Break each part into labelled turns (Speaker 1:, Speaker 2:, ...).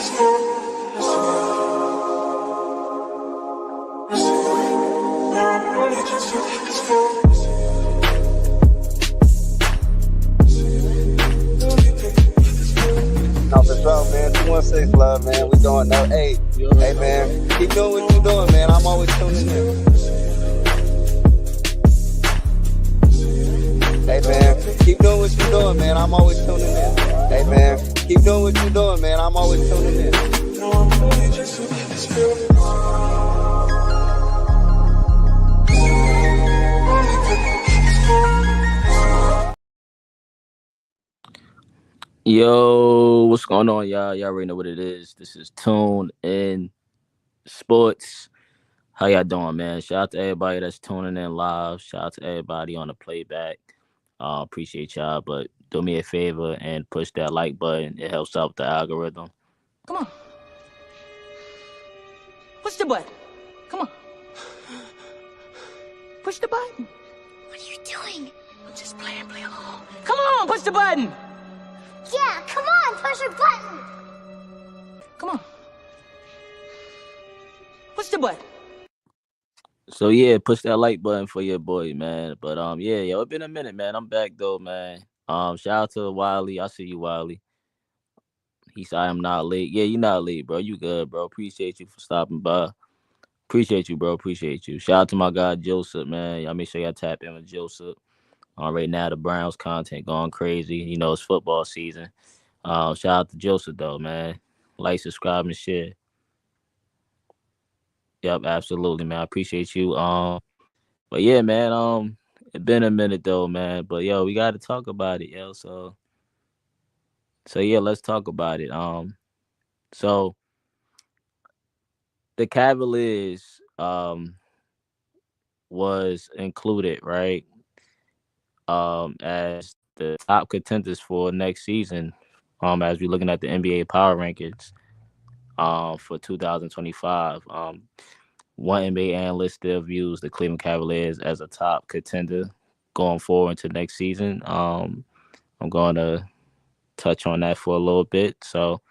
Speaker 1: No, for sure, man. 216 love, man. We doing that. Hey, man. Keep doing what you're doing, man. I'm always tuning in. Hey, man. Keep doing what you're doing, man. I'm always tuning in. Hey, man. Keep doing what you're doing, man. I'm always tuning in.
Speaker 2: Yo, what's going on, y'all? Y'all already know what it is. This is Tunensports. How y'all doing, man? Shout out to everybody that's tuning in live. Shout out to everybody on the playback. Appreciate y'all, but do me a favor and push that like button. It helps out the algorithm.
Speaker 3: Come on. Push the button. Come on. Push the button.
Speaker 4: What are you doing?
Speaker 3: I'm just playing along. Come on, push the button.
Speaker 4: Yeah, come on, push the button.
Speaker 3: Come on. Push the button.
Speaker 2: So yeah, push that like button for your boy, man. But yeah, yo, it's been a minute, man. I'm back though, man. Shout out to Wiley. I see you, Wiley. He said I'm not late. Yeah, you're not late, bro. You good, bro. Appreciate you for stopping by. Appreciate you, bro. Appreciate you. Shout out to my guy Joseph, man. Y'all make sure y'all tap in with Joseph. Right now the Browns content going crazy. You know, it's football season. Shout out to Joseph though, man. Like, subscribe, and share. Yep, absolutely, man. I appreciate you. But yeah, man, it's been a minute though, man. But yo, we gotta talk about it, yo. So yeah, let's talk about it. So the Cavaliers was included, right? As the top contenders for next season. As we're looking at the NBA power rankings for 2025. One NBA analyst still views the Cleveland Cavaliers as a top contender going forward into next season. I'm going to touch on that for a little bit. So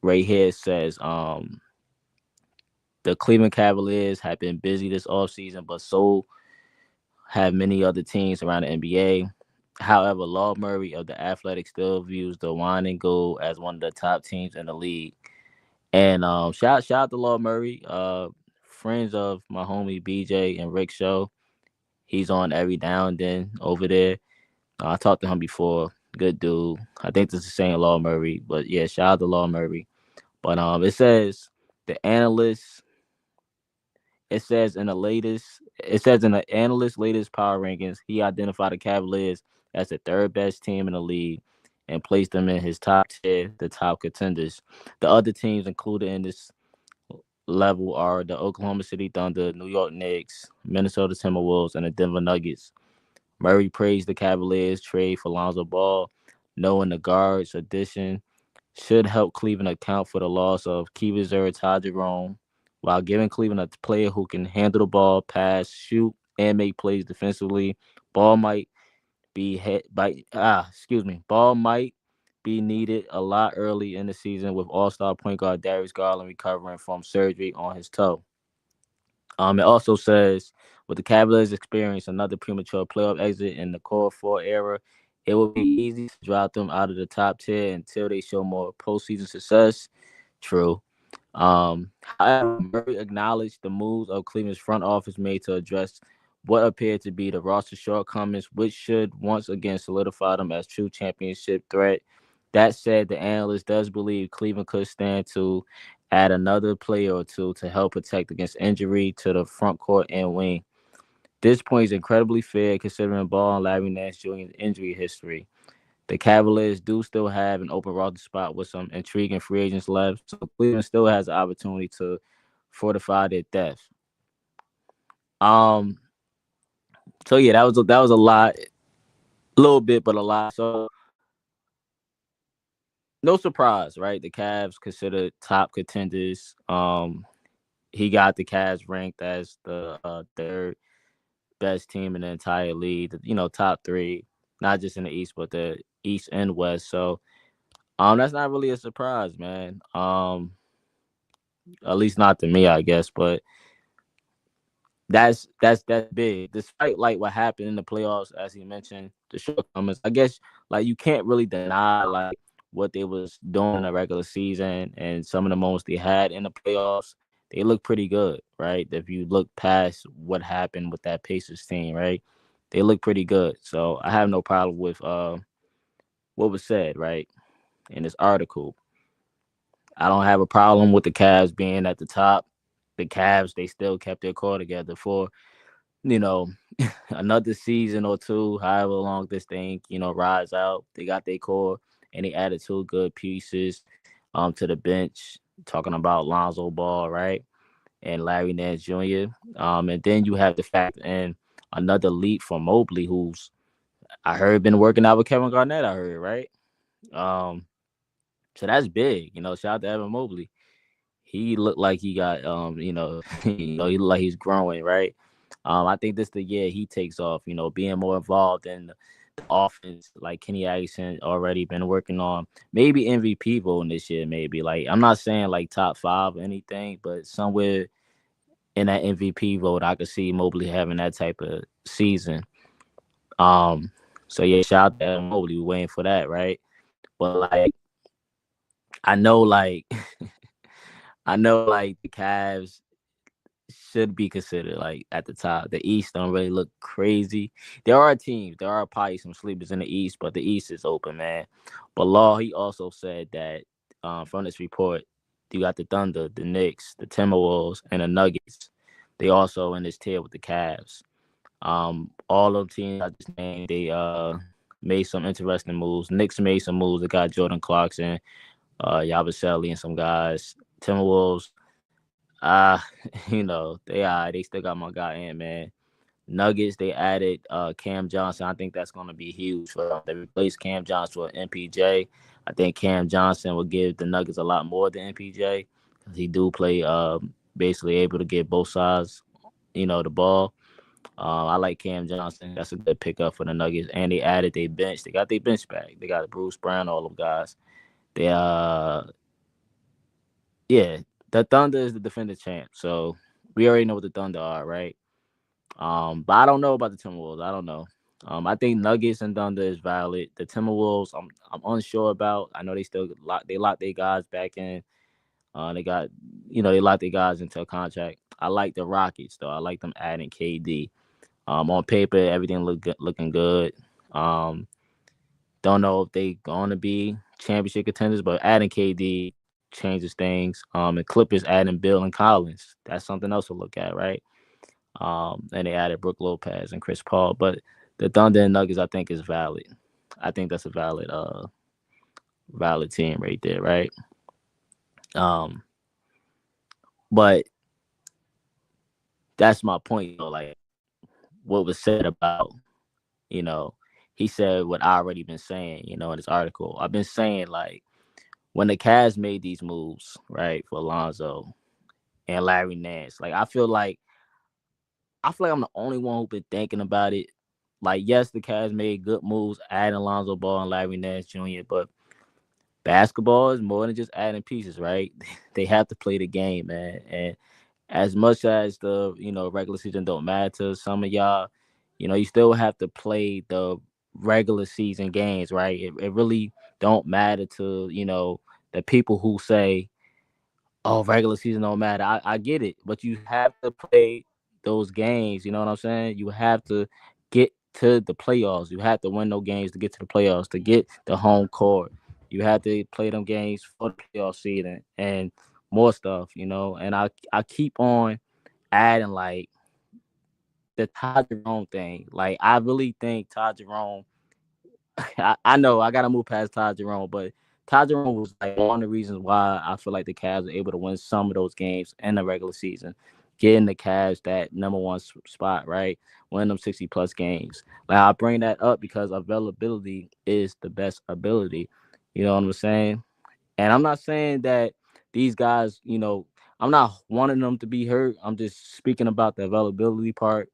Speaker 2: right here it says the Cleveland Cavaliers have been busy this offseason, but so have many other teams around the NBA. However, Law Murray of the Athletic still views the Wine and Gold as one of the top teams in the league. And shout out to Law Murray, friends of my homie BJ and Rick show. He's on every now and then over there. I talked to him before. Good dude. I think this is saying Law Murray, but yeah, shout out to Law Murray. But it says the analysts. It says in the analyst's latest power rankings, he identified the Cavaliers as the third best team in the league and placed them in his top tier, the top contenders. The other teams included in this level are the Oklahoma City Thunder, New York Knicks, Minnesota Timberwolves, and the Denver Nuggets. Murray praised the Cavaliers' trade for Lonzo Ball, knowing the guards addition should help Cleveland account for the loss of Key Reserve Ty Jerome, while giving Cleveland a player who can handle the ball, pass, shoot, and make plays defensively. Ball might be needed a lot early in the season with all-star point guard Darius Garland recovering from surgery on his toe. It also says, with the Cavaliers experience another premature playoff exit in the Core 4 era, it will be easy to drop them out of the top tier until they show more postseason success. True. However, Murray acknowledged the moves of Cleveland's front office made to address what appeared to be the roster shortcomings, which should once again solidify them as true championship threat. That said, the analyst does believe Cleveland could stand to add another player or two to help protect against injury to the front court and wing. This point is incredibly fair considering Ball and Larry Nance Jr.'s injury history. The Cavaliers do still have an open roster spot with some intriguing free agents left, so Cleveland still has the opportunity to fortify their depth. So yeah, that was a lot, a little bit, but a lot. So no surprise, right? The Cavs considered top contenders. He got the Cavs ranked as the third best team in the entire league. Top three, not just in the East, but the East and West. So That's not really a surprise, man. At least not to me, I guess. But that's big. Despite like what happened in the playoffs, as he mentioned, the shortcomings. I guess like you can't really deny like what they was doing in the regular season and some of the moments they had in the playoffs. They look pretty good, right? If you look past what happened with that Pacers team, right? They look pretty good. So I have no problem with what was said, right, in this article. I don't have a problem with the Cavs being at the top. The Cavs, they still kept their core together for, you know, another season or two, however long this thing, rides out. They got their core and they added two good pieces to the bench, talking about Lonzo Ball, right? And Larry Nance Jr. And then you have the fact and another leap from Mobley, who's I heard been working out with Kevin Garnett, I heard, right? Um, so that's big, shout out to Evan Mobley. He looked like he got he looked like he's growing, right? I think this the year he takes off, being more involved in the offense, like Kenny Atkinson already been working on. Maybe MVP voting this year, maybe. Like I'm not saying like top 5 or anything, but somewhere in that MVP vote, I could see Mobley having that type of season. Um, so yeah, shout out to Evan Mobley, we're waiting for that, right? But like I know like I know like the Cavs should be considered like at the top. The East don't really look crazy. There are teams, there are probably some sleepers in the East, but the East is open, man. But Law, he also said that from this report, you got the Thunder, the Knicks, the Timberwolves, and the Nuggets. They also in this tier with the Cavs. All of the teams I just named, they made some interesting moves. Knicks made some moves. They got Jordan Clarkson, Yabusele, and some guys. Timberwolves, uh, they still got my guy in, man. Nuggets, they added Cam Johnson. I think that's gonna be huge for them. They replaced Cam Johnson with MPJ. I think Cam Johnson will give the Nuggets a lot more than MPJ because he do play basically able to get both sides, the ball. I like Cam Johnson. That's a good pickup for the Nuggets. And they added their bench. They got their bench back. They got Bruce Brown, all them guys. They yeah, the Thunder is the defending champ. So we already know what the Thunder are, right? But I don't know about the Timberwolves. I don't know. I think Nuggets and Thunder is valid. The Timberwolves, I'm unsure about. I know they still lock their guys back in. They got they locked their guys into a contract. I like the Rockets though. I like them adding KD. On paper, everything looking good. Don't know if they gonna be championship contenders, but adding KD changes things. And Clippers adding Bill and Collins. That's something else to look at, right? And they added Brook Lopez and Chris Paul. But the Thunder and Nuggets, I think, is valid. I think that's a valid team right there, right? Um, but that's my point, like what was said about, you know, he said what I already been saying, in this article. I've been saying like when the Cavs made these moves, right, for Lonzo and Larry Nance, like I feel like I'm the only one who been thinking about it. Like, yes, the Cavs made good moves adding Lonzo Ball and Larry Nance Jr., but basketball is more than just adding pieces, right? They have to play the game, man. And as much as the regular season don't matter to some of y'all, you still have to play the regular season games, right? It really don't matter to the people who say, oh, regular season don't matter. I get it, but you have to play those games. You know what I'm saying? You have to get to the playoffs. You have to win those games to get to the playoffs, to get the home court. You have to play them games for the playoff season and more stuff, And I keep on adding like the Todd Jerome thing. Like I really think Todd Jerome. I know I gotta move past Todd Jerome, but Todd Jerome was like one of the reasons why I feel like the Cavs are able to win some of those games in the regular season, getting the Cavs that number one spot, right? Win them 60 plus games. Like I bring that up because availability is the best ability. You know what I'm saying? And I'm not saying that these guys, I'm not wanting them to be hurt. I'm just speaking about the availability part.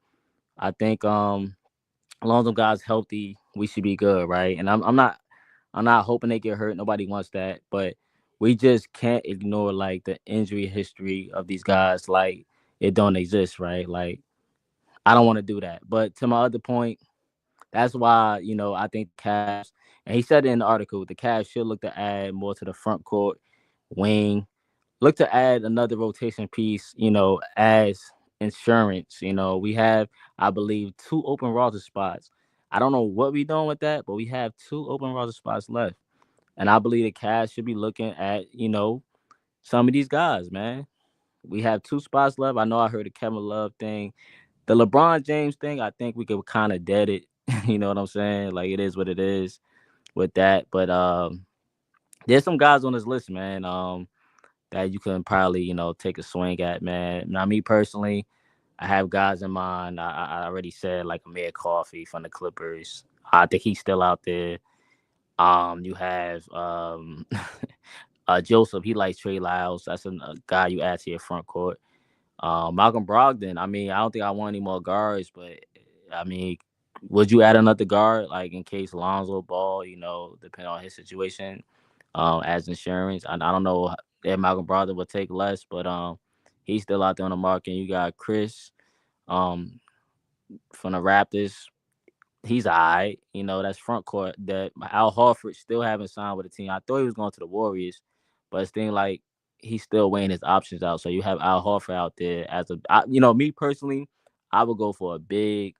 Speaker 2: I think as long as them guys healthy, we should be good, right? And I'm I'm not hoping they get hurt. Nobody wants that, but we just can't ignore like the injury history of these guys. Like it don't exist, right? Like I don't want to do that. But to my other point, that's why I think Cavs, and he said it in the article, the Cavs should look to add more to the front court, wing, look to add another rotation piece, as insurance. We have, I believe, 2 open roster spots. I don't know what we're doing with that, but we have 2 open roster spots left. And I believe the Cavs should be looking at, some of these guys, man. We have 2 spots left. I know I heard the Kevin Love thing. The LeBron James thing, I think we could kind of dead it. You know what I'm saying? Like, it is what it is with that. But there's some guys on this list, man, that you can probably, take a swing at, man. Now, me personally, I have guys in mind. I already said, like, Amir Coffey from the Clippers. I think he's still out there. You have Joseph. He likes Trey Lyles. That's a guy you add to your front court. Malcolm Brogdon. I mean, I don't think I want any more guards, but I mean, would you add another guard like in case Lonzo Ball, depending on his situation, as insurance? I don't know if Malcolm Brogdon would take less, but he's still out there on the market. And you got Chris, from the Raptors. He's all right. That's front court. That Al Horford still haven't signed with the team. I thought he was going to the Warriors, but it's thing like he's still weighing his options out. So you have Al Horford out there as me personally, I would go for a big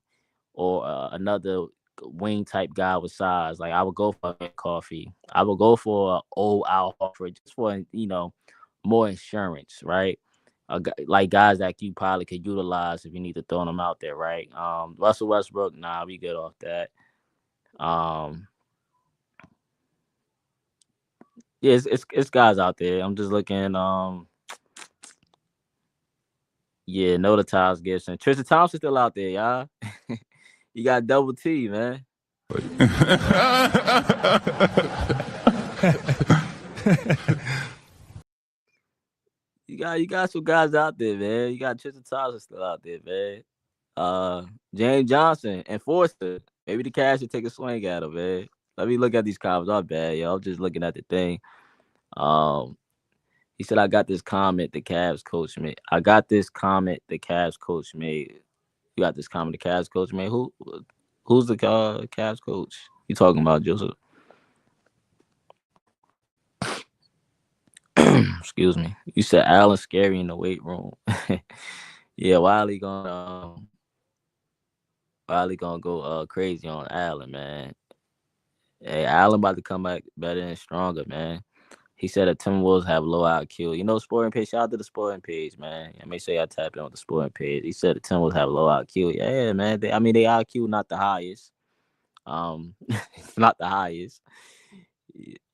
Speaker 2: or another wing type guy with size. Like I would go for a Coffee. I would go for old Al Horford just for more insurance, right? Like guys that you probably could utilize if you need to throw them out there, right? Russell Westbrook, nah, we good off that. Yeah, it's guys out there. I'm just looking. Yeah, no, the Tyles Gibson, Tristan Thompson still out there, y'all. You got Double T, man. You got some guys out there, man. You got Tristan Thompson still out there, man. James Johnson, Enforcer. Maybe the Cavs should take a swing at him, man. Let me look at these comments. I'm bad, yo. I'm just looking at the thing. He said, I got this comment the Cavs coach made. You got this comment the Cavs coach made. Who's the Cavs coach? You talking about, Joseph? Excuse me. You said Allen scary in the weight room. Yeah, Wiley gonna go crazy on Allen, man. Hey, Allen about to come back better and stronger, man. He said that Timberwolves have low IQ. Sporting Page, shout out to the Sporting Page, man. Make sure y'all tap in with the Sporting Page. He said the Timberwolves have low IQ. Yeah, man. They IQ not the highest. It's not the highest.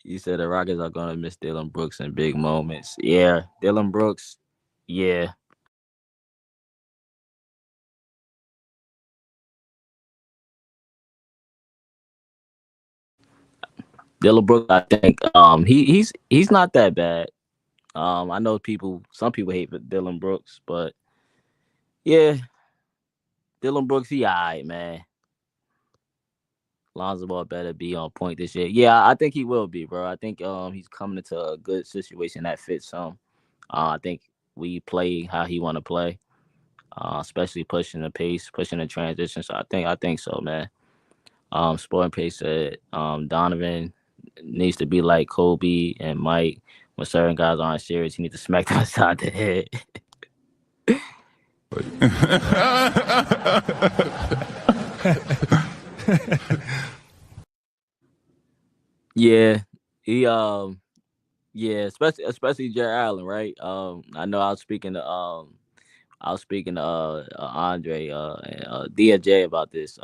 Speaker 2: You said the Rockets are gonna miss Dillon Brooks in big moments. Yeah, Dillon Brooks. Yeah. Dillon Brooks, I think he's not that bad. I know some people hate Dillon Brooks, but yeah, Dillon Brooks, he all right, man. Lonzo Ball better be on point this year. Yeah, I think he will be, bro. I think he's coming into a good situation that fits him. I think we play how he want to play, especially pushing the pace, pushing the transition. So I think so, man. Sporting Pace said Donovan needs to be like Kobe and Mike. When certain guys aren't serious, he needs to smack them upside the head. Yeah, he yeah, especially Jared Allen, right? I know I was speaking to Andre and DFJ about this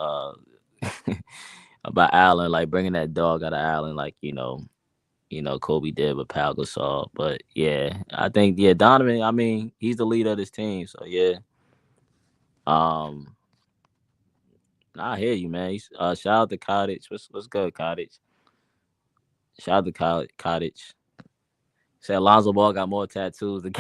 Speaker 2: about Allen, like bringing that dog out of Allen, like Kobe did with Pau Gasol. But yeah, I think Donovan. I mean, he's the leader of this team, so yeah. I hear you, man. Shout out to Cottage. What's good, Cottage? Shout out to Cottage. Said Lonzo Ball got more tattoos than.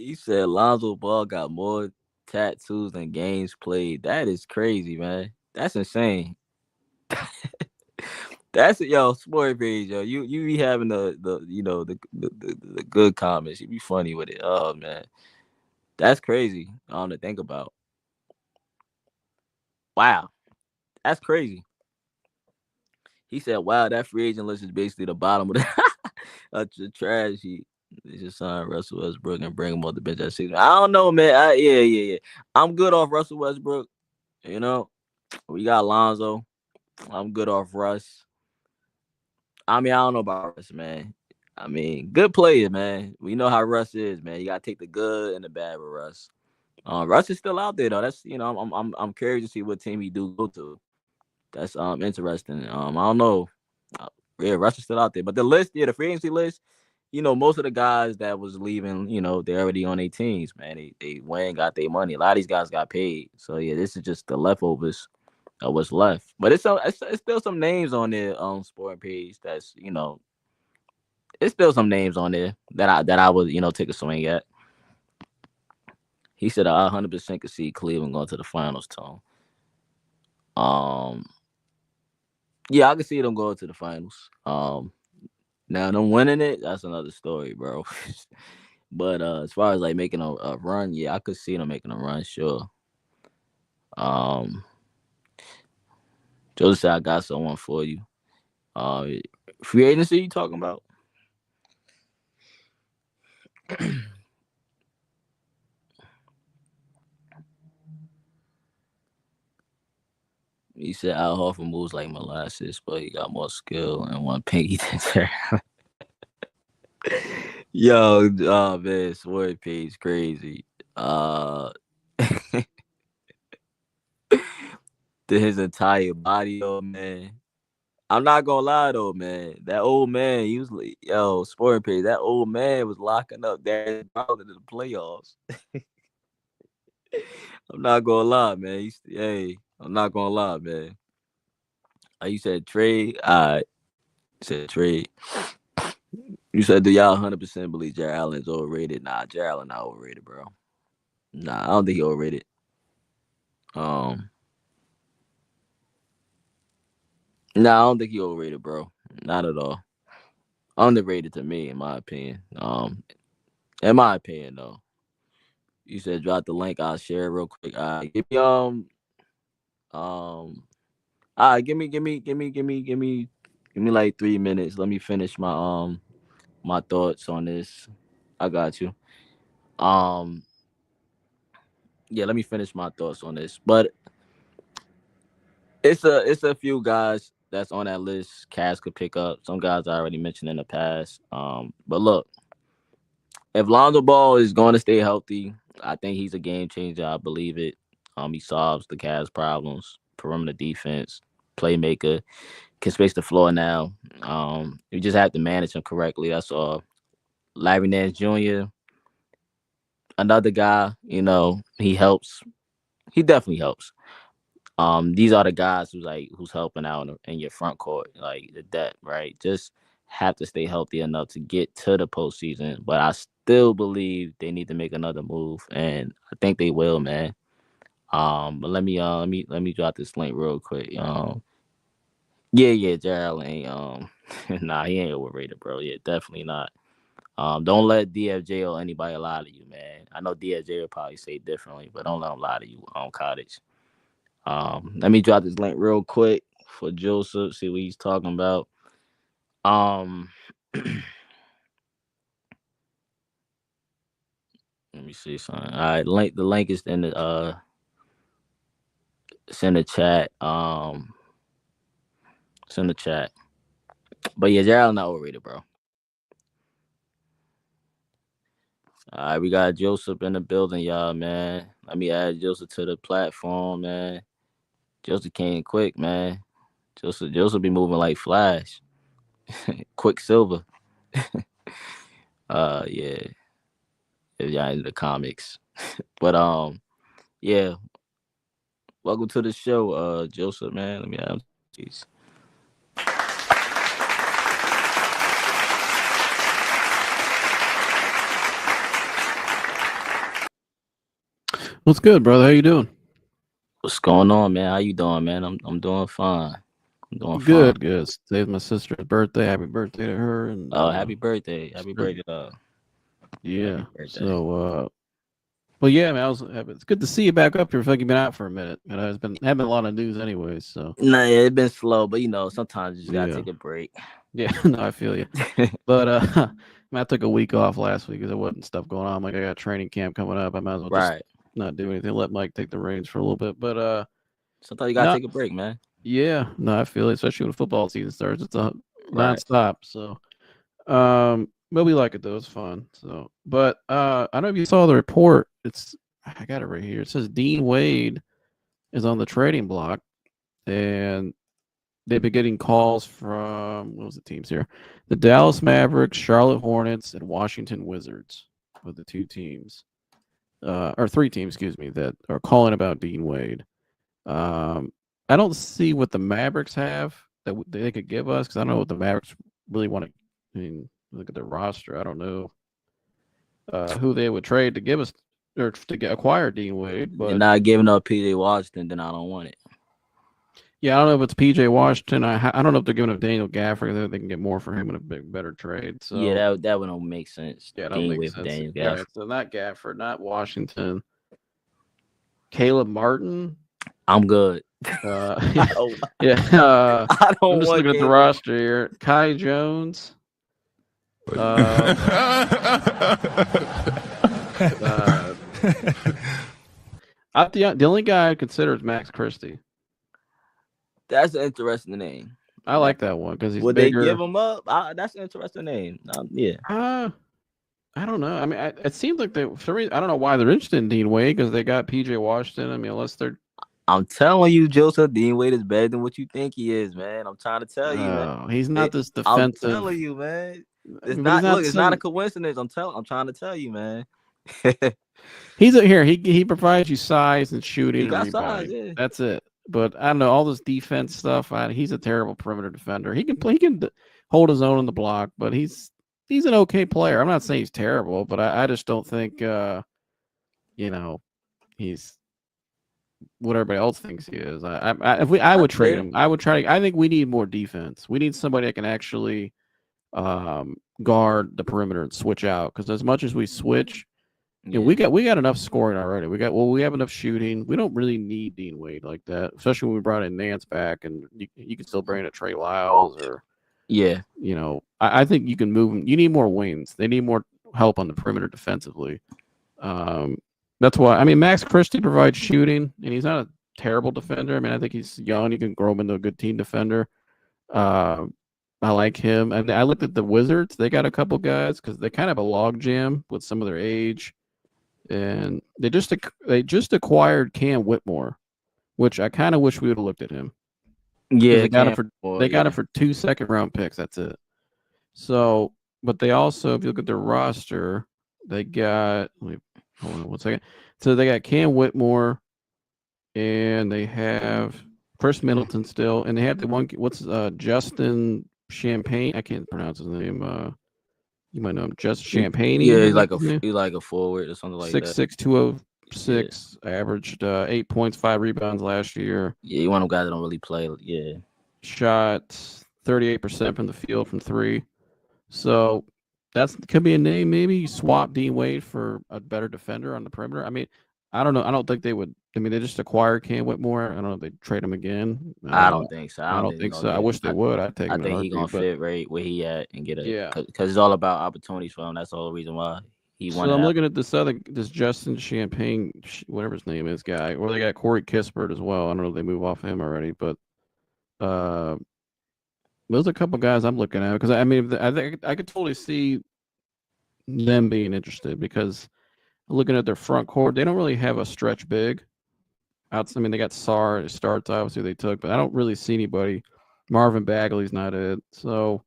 Speaker 2: He said Lonzo Ball got more tattoos than games played. That is crazy, man. That's insane. That's it, yo, sport page, yo. You be having the good comments. You be funny with it. Oh man. That's crazy. To think about. Wow. That's crazy. He said, wow, that free agent list is basically the bottom of the trash heap. They just signed Russell Westbrook and bring him off the bench at 6. I don't know, man. Yeah. I'm good off Russell Westbrook. You know, we got Lonzo. I'm good off Russ. I mean, I don't know about Russ, man. I mean, good player, man. We know how Russ is, man. You gotta take the good and the bad with Russ. Russ is still out there though. That's I'm curious to see what team he do go to. That's interesting. I don't know. Yeah, Russ is still out there, but the list, the free agency list. Most of the guys that was leaving, they're already on their teams, man. They went and got their money. A lot of these guys got paid. So yeah, this is just the leftovers of what's left. But it's still some names on there on Sporting Page. That's it's still some names on there that I would take a swing at. He said I 100% could see Cleveland going to the finals, Tom. Yeah, I can see them going to the finals. Now them winning it, that's another story, bro. But as far as like making a run, yeah, I could see them making a run, sure. Joseph said I got someone for you. Free agency you talking about? He said Al Horford moves like molasses, but he got more skill and one pinky than Terry. Yo, man, Sword Page crazy. His entire body, though, man. I'm not gonna lie though, man. That old man, he was Sporting Page. That old man was locking up Darius Garland in the playoffs. I'm not gonna lie, man. I'm not gonna lie, man. You said trade. I said trade. You said, do y'all 100% believe Jared Allen's overrated? Nah, Jared Allen not overrated, bro. Nah, I don't think he overrated. Nah, I don't think he overrated, bro. Not at all. Underrated to me, in my opinion. In my opinion, though. You said drop the link. I'll share it real quick. Give me give me like 3 minutes. Let me finish my thoughts on this. I got you. Yeah, let me finish my thoughts on this. But it's a few guys that's on that list. Cass could pick up. Some guys I already mentioned in the past. But look, if Lonzo Ball is going to stay healthy, I think he's a game changer. I believe it. He solves the Cavs' problems, perimeter defense, playmaker, can space the floor now. You just have to manage him correctly. That's all. Larry Nance Jr., another guy, he helps. He definitely helps. These are the guys who's helping out in your front court, like the depth, right? Just have to stay healthy enough to get to the postseason. But I still believe they need to make another move, and I think they will, man. But let me drop this link real quick. Yeah, Jared Allen ain't nah, he ain't overrated, bro. Yeah, definitely not. Don't let DFJ or anybody lie to you, man. I know DFJ will probably say differently, but don't let him lie to you on Cottage. Let me drop this link real quick for Joseph, see what he's talking about. Let me see something. All right, the link is in the it's in the chat. It's in the chat. But yeah, Gerald not overrated, bro. All right, we got Joseph in the building, y'all, man. Let me add Joseph to the platform, man. Joseph came quick, man. Joseph be moving like Flash. Quicksilver. Yeah. If y'all into the comics. But yeah. Welcome to the show, Joseph, man. Let me have these.
Speaker 5: What's good, brother? How you doing?
Speaker 2: What's going on, man? How you doing, man? I'm doing fine. I'm doing fine.
Speaker 5: Good, good. Today's my sister's birthday. Happy birthday to her. And
Speaker 2: Oh, happy birthday! Happy
Speaker 5: sure.
Speaker 2: birthday!
Speaker 5: Yeah.
Speaker 2: Happy birthday!
Speaker 5: So, well, yeah, man. It's good to see you back up here. I feel like you've been out for a minute. And it's been having a lot of news, anyways. So,
Speaker 2: Nah, yeah, it's been slow, but sometimes you just gotta
Speaker 5: yeah,
Speaker 2: take a break.
Speaker 5: yeah. No, I feel you. But I took a week off last week because there wasn't stuff going on. Like I got training camp coming up. I might as well just
Speaker 2: Right.
Speaker 5: not do anything. Let Mike take the reins for a little bit. But
Speaker 2: Sometimes you gotta
Speaker 5: no,
Speaker 2: take a break, man.
Speaker 5: yeah, no, I feel it. Especially when football season starts, it's a
Speaker 2: Right.
Speaker 5: nonstop. So. But we like it though. It's fun. So, but I don't know if you saw the report. I got it right here. It says Dean Wade is on the trading block, and they've been getting calls from what was the teams here? The Dallas Mavericks, Charlotte Hornets, and Washington Wizards are the two teams, or three teams, excuse me, that are calling about Dean Wade. I don't see what the Mavericks have that they could give us because I don't know what the Mavericks really want to. I mean, look at their roster. I don't know who they would trade to give us or to acquire Dean Wade.
Speaker 2: They're
Speaker 5: But
Speaker 2: not giving up PJ Washington, then I don't want it.
Speaker 5: yeah, I don't know if it's PJ Washington. I don't know if they're giving up Daniel Gafford. They can get more for him in a better trade. So
Speaker 2: Yeah, that would don't make sense.
Speaker 5: yeah, that
Speaker 2: Dean
Speaker 5: makes
Speaker 2: Wade for
Speaker 5: sense.
Speaker 2: Daniel
Speaker 5: All
Speaker 2: Gafford.
Speaker 5: right, so not Gafford, not Washington. Caleb Martin.
Speaker 2: I'm good.
Speaker 5: Yeah.
Speaker 2: I don't
Speaker 5: I'm just
Speaker 2: want
Speaker 5: looking at the roster here. Kai Jones. The only guy I consider is Max Christie.
Speaker 2: That's an interesting name.
Speaker 5: I like that one because he's
Speaker 2: Would
Speaker 5: bigger.
Speaker 2: they give him up? That's an interesting name. Yeah.
Speaker 5: I don't know. I mean, it seems like for some reason, I don't know why they're interested in Dean Wade because they got PJ Washington. I mean, unless they're.
Speaker 2: I'm telling you, Joseph, Dean Wade is better than what you think he is, man. I'm trying to tell you, man.
Speaker 5: He's not this defensive.
Speaker 2: I'm telling you, man. It's
Speaker 5: not.
Speaker 2: Look, it's not a coincidence. I'm trying to tell you, man.
Speaker 5: He provides you size and shooting.
Speaker 2: He got
Speaker 5: and
Speaker 2: size, yeah.
Speaker 5: That's it. But I don't know all this defense stuff. He's a terrible perimeter defender. He can play. He can hold his own on the block, but he's an okay player. I'm not saying he's terrible, but I just don't think he's what everybody else thinks he is. I would trade him. I would try. I think we need more defense. We need somebody that can actually guard the perimeter and switch out. Because as much as we switch, we got enough scoring already. We have enough shooting. We don't really need Dean Wade like that, especially when we brought in Nance back, and you can still bring in a Trey Lyles or I think you can move them. You need more wings. They need more help on the perimeter defensively. That's why. I mean, Max Christie provides shooting, and he's not a terrible defender. I mean, I think he's young. You can grow him into a good team defender. I like him. And I looked at the Wizards. They got a couple guys because they kind of have a log jam with some of their age. And they just acquired Cam Whitmore, which I kind of wish we would have looked at him.
Speaker 2: Yeah,
Speaker 5: they got him for 2 second-round picks. That's it. So, but they also, if you look at their roster, they got. Hold on 1 second. So they got Cam Whitmore, and they have Chris Middleton still, and they have the one. What's Justin Champagne? I can't pronounce his name. You might know him, Justin Champagne.
Speaker 2: Yeah, he's like a forward or something like that.
Speaker 5: 6'6", 206, averaged 8 points, 5 rebounds last year.
Speaker 2: Yeah, you want them guys that don't really play. Yeah.
Speaker 5: Shot 38% from the field from 3. So that could be a name. Maybe you swap Dean Wade for a better defender on the perimeter. I mean, I don't know. I don't think they would. I mean, they just acquired Cam Whitmore. I don't know if they trade him again.
Speaker 2: I don't think so.
Speaker 5: I don't think so. I wish they would. I'd take him.
Speaker 2: I think he's gonna fit right where he at and get because it's all about opportunities for him. That's the whole reason why he won.
Speaker 5: So I'm looking at this Justin Champagne, whatever his name is, guy. Or they got Corey Kispert as well. I don't know if they move off him already, but those are a couple guys I'm looking at because I mean I think I could totally see them being interested because looking at their front court, they don't really have a stretch big. I mean, they got Sarr at starts, obviously they took, but I don't really see anybody. Marvin Bagley's not it, so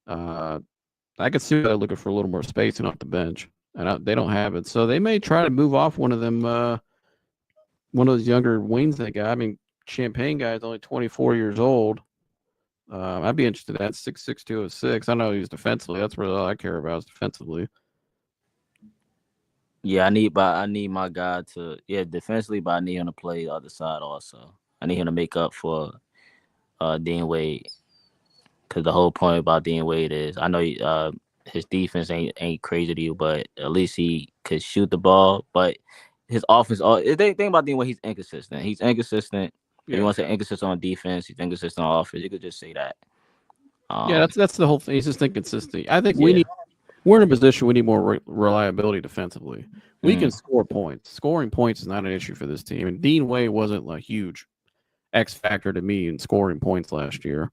Speaker 5: I could see they're looking for a little more spacing off the bench, and they don't have it. So they may try to move off one of them, one of those younger wings they got. I mean, Champagne guy is only 24 years old. I'd be interested in that 6'6", 206. I know he's defensively. That's really all I care about is defensively.
Speaker 2: Yeah, I need my guy to defensively, but I need him to play the other side also. I need him to make up for Dean Wade, because the whole point about Dean Wade is I know his defense ain't crazy to you, but at least he could shoot the ball. But his offense, the thing about Dean Wade, he's inconsistent. He's inconsistent. If you want to say inconsistent on defense, he's inconsistent on offense. You could just say that.
Speaker 5: Yeah, that's the whole thing. He's just inconsistent. I think
Speaker 2: Yeah.
Speaker 5: we're in a position we need more reliability defensively. We can
Speaker 2: Mm.
Speaker 5: score points. Scoring points is not an issue for this team. And Dean Wade wasn't a huge X factor to me in scoring points last year.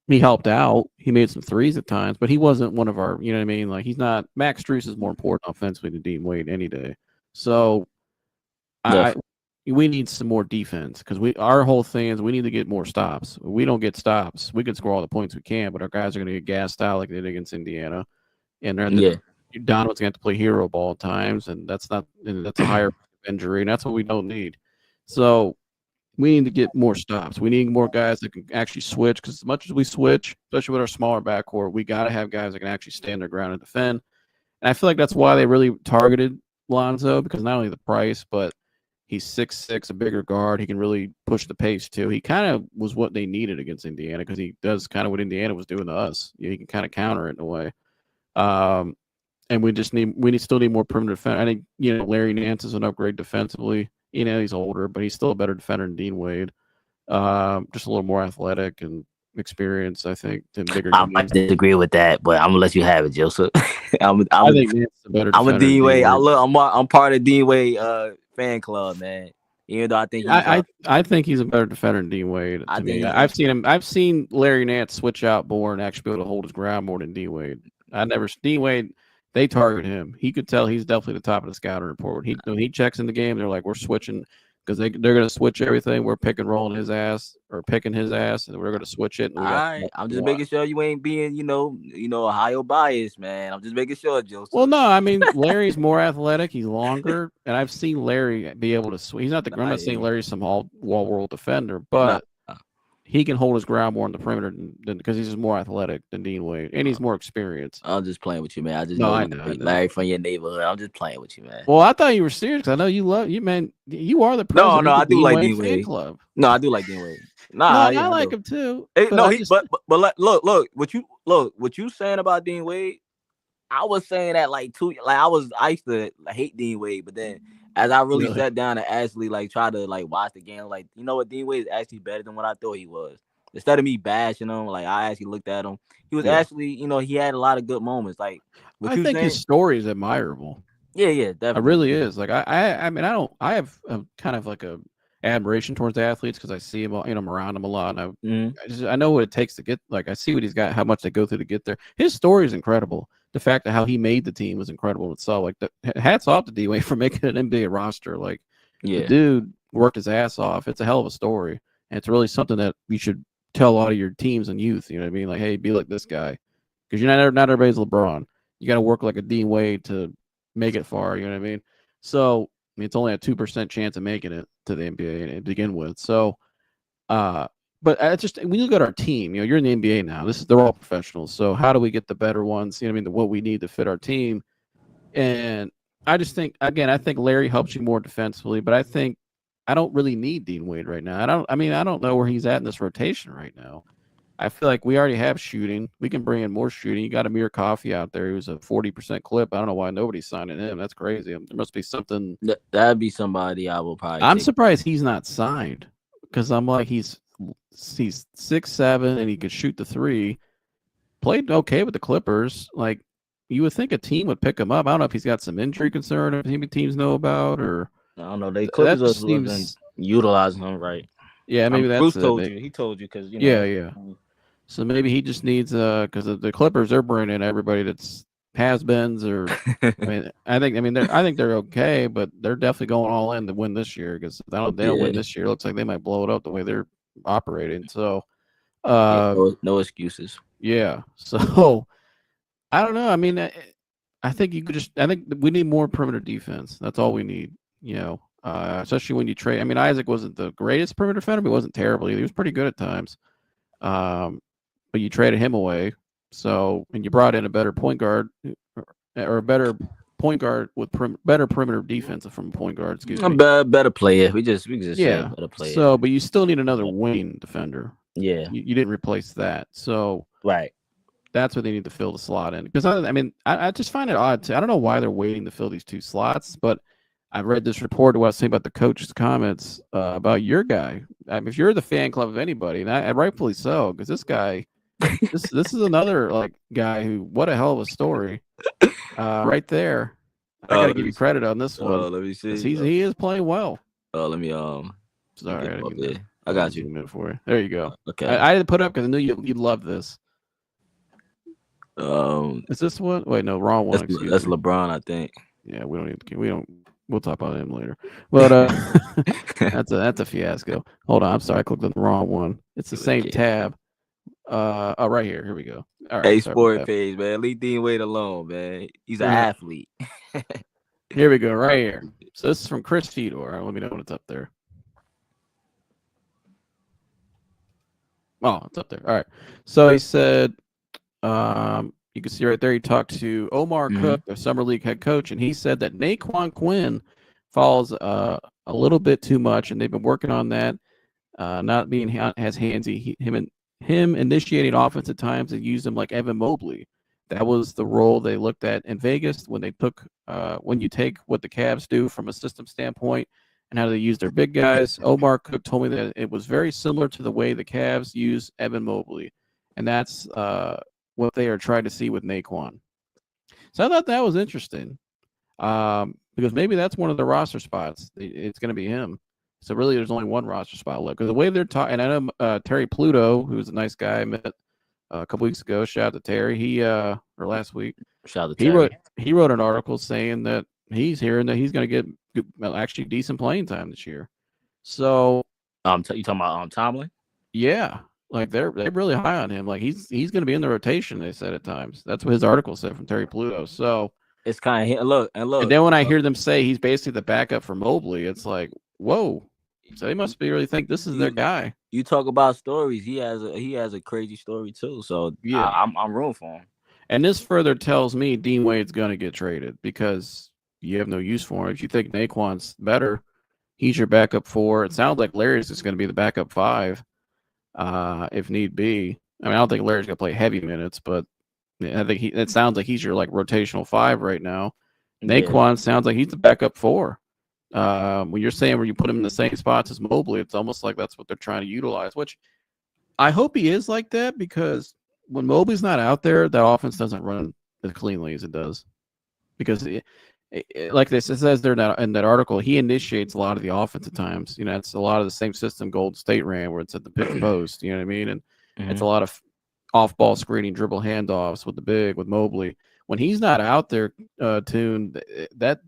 Speaker 5: He helped out. He made some threes at times, but he wasn't one of our, you know what I mean? Like, he's not. Max Strus is more important offensively than Dean Wade any day. So we need some more defense, because our whole thing is we need to get more stops. If we don't get stops, we can score all the points we can, but our guys are going to get gassed out like they did against Indiana. And Donovan's going to have to play hero ball at times, and that's a higher injury, and that's what we don't need. So we need to get more stops. We need more guys that can actually switch, because as much as we switch, especially with our smaller backcourt, we got to have guys that can actually stand their ground and defend. And I feel like that's why they really targeted Lonzo, because not only the price, but he's 6'6", a bigger guard. He can really push the pace too. He kind of was what they needed against Indiana, because he does kind of what Indiana was doing to us. He can kind of counter it in a way. And we still need more perimeter defense. I think, Larry Nance is an upgrade defensively. He's older, but he's still a better defender than Dean Wade. Just a little more athletic and experience, I think, than bigger
Speaker 2: I
Speaker 5: games.
Speaker 2: might disagree with that, but I'm gonna let you have it, Joseph.
Speaker 5: I think Nance is a better
Speaker 2: I'm
Speaker 5: defender
Speaker 2: a Dean Wade.
Speaker 5: than Dean Wade.
Speaker 2: I'm part of Dean Wade fan club, man. Even though I think
Speaker 5: I think he's a better defender than Dean Wade. I've seen Larry Nance switch out more and actually be able to hold his ground more than Dean Wade. Dean Wade. They target him. He could tell he's definitely the top of the scouting report. When he checks in the game, they're like, we're switching, because they're going to switch everything. We're picking rolling his ass or picking his ass, and we're going to switch it. And
Speaker 2: I'm just making sure you ain't being, Ohio bias, man. I'm just making sure, Joseph.
Speaker 5: Well, no, I mean, Larry's more athletic. He's longer, and I've seen Larry be able to switch. He's not I'm not saying Larry's some all world defender, but he can hold his ground more on the perimeter because he's just more athletic than Dean Wade, and he's more experienced.
Speaker 2: I'm just playing with you, man.
Speaker 5: I know.
Speaker 2: Larry from your neighborhood. I'm just playing with you, man.
Speaker 5: Well, I thought you were serious, because I know you love you, man. You are the president.
Speaker 2: No, I do like
Speaker 5: Dean
Speaker 2: Wade
Speaker 5: club.
Speaker 2: No, I do like Dean Wade.
Speaker 5: I like him too.
Speaker 2: But look, what you saying about Dean Wade? I was saying that I used to hate Dean Wade, but then as I really sat down and actually try to watch the game, you know what, Dean Wade is actually better than what I thought he was. Instead of me bashing him, I actually looked at him. He was actually, he had a lot of good moments. I think
Speaker 5: his story is admirable.
Speaker 2: Yeah, definitely.
Speaker 5: It really is. I have kind of a admiration towards athletes, because I see him, I'm around him a lot. And I know what it takes to get, I see what he's got, how much they go through to get there. His story is incredible. The fact of how he made the team was incredible in itself. Hats off to D-Wade for making an NBA roster. The dude worked his ass off. It's a hell of a story. And it's really something that you should tell a lot of your teams and youth. You know what I mean? Hey, be like this guy. Because you're not everybody's LeBron. You got to work like a Dean Wade to make it far. You know what I mean? So, it's only a 2% chance of making it to the NBA to begin with. So, but when you look at our team, you're in the NBA now. They're all professionals. So how do we get the better ones? What we need to fit our team. And I just think, again, I think Larry helps you more defensively, but I think I don't really need Dean Wade right now. I don't know where he's at in this rotation right now. I feel like we already have shooting. We can bring in more shooting. You got Amir Coffey out there who's a 40% clip. I don't know why nobo's signing him. That's crazy. There must be something.
Speaker 2: That'd be somebody I will probably.
Speaker 5: I'm surprised he's not signed, because I'm like, he's 6'7" and he could shoot the three. Played okay with the Clippers. You would think a team would pick him up. I don't know if he's got some injury concern, if maybe teams know about, or
Speaker 2: I don't know. They Clippers wasn't utilizing him right.
Speaker 5: Yeah, maybe that's
Speaker 2: Bruce told you. He told you because
Speaker 5: Yeah. So maybe he just needs because the Clippers, they're bringing in everybody that's has-beens, or I think they're okay, but they're definitely going all in to win this year, because if they don't win this year, it looks like they might blow it up the way they're operating. So
Speaker 2: no excuses.
Speaker 5: Yeah. So I don't know. I think we need more perimeter defense. That's all we need. Especially when you trade. Isaac wasn't the greatest perimeter defender, but he wasn't terrible either. He was pretty good at times. But you traded him away. So, and you brought in a better point guard or a better point guard with better perimeter defense from a point guard. Excuse me.
Speaker 2: Better player. We just
Speaker 5: Yeah.
Speaker 2: better player.
Speaker 5: So, but you still need another wing defender.
Speaker 2: Yeah.
Speaker 5: You didn't replace that. So
Speaker 2: Right.
Speaker 5: that's what they need to fill the slot in. Because I just find it odd. I don't know why they're waiting to fill these 2 slots, but I've read this report what I was saying about the coach's comments about your guy. If you're the fan club of anybody, and rightfully so, because this guy, this is another like guy who, what a hell of a story, right there. I gotta give you credit on this one.
Speaker 2: Let me see.
Speaker 5: He is playing well.
Speaker 2: Let me
Speaker 5: Sorry,
Speaker 2: I got you.
Speaker 5: A minute for you. There you go.
Speaker 2: Okay.
Speaker 5: I didn't put it up because I knew you'd love this. Is this one? Wait, no, wrong one.
Speaker 2: That's LeBron, I think.
Speaker 5: Yeah, we'll talk about him later. But that's a fiasco. Hold on, I'm sorry, I clicked on the wrong one. It's the same tab. Right here. Here we go. All right.
Speaker 2: Sport page, man. Leave Dean Wade alone, man. He's an athlete.
Speaker 5: Here we go, right here. So this is from Chris Fedor. Let me know when it's up there. Oh, it's up there. All right. So he said, you can see right there, he talked to Omar Cook, the Summer League head coach, and he said that Naquan Quinn falls a little bit too much, and they've been working on that, not being as handsy. Him initiating offense at times and use him like Evan Mobley. That was the role they looked at in Vegas when they took when you take what the Cavs do from a system standpoint and how they use their big guys. Omar Cook told me that it was very similar to the way the Cavs use Evan Mobley, and that's what they are trying to see with Naquan. So I thought that was interesting because maybe that's one of the roster spots. It's going to be him. So really, there's only one roster spot left. Because the way they're talking, and I know Terry Pluto, who's a nice guy, I met a couple weeks ago. Shout out to Terry. Or last week. Shout out to Terry. He wrote an article saying that he's hearing that he's going to get actually decent playing time this year. So,
Speaker 2: you talking about Tomlin?
Speaker 5: Yeah, like they're really high on him. Like he's going to be in the rotation. They said at times. That's what his article said from Terry Pluto. So
Speaker 2: it's kind of look.
Speaker 5: And then when I hear them say he's basically the backup for Mobley, it's like, whoa. So they must be really think this is their guy.
Speaker 2: You talk about stories. He has a crazy story too. So yeah, I'm rooting for him.
Speaker 5: And this further tells me Dean Wade's going to get traded because you have no use for him. If you think Naquan's better, he's your backup 4. It sounds like Larry's just going to be the backup 5, if need be. I mean, I don't think Larry's going to play heavy minutes, but I think it sounds like he's your like rotational 5 right now. Naquan sounds like he's the backup 4. When you're saying where you put him in the same spots as Mobley, it's almost like that's what they're trying to utilize, which I hope he is like that because when Mobley's not out there, that offense doesn't run as cleanly as it does. Because, like this, it says there in that article, he initiates a lot of the offense at times. You know, it's a lot of the same system Golden State ran where it's at the pick post, you know what I mean? And it's a lot of off-ball screening, dribble handoffs with Mobley. When he's not out there, that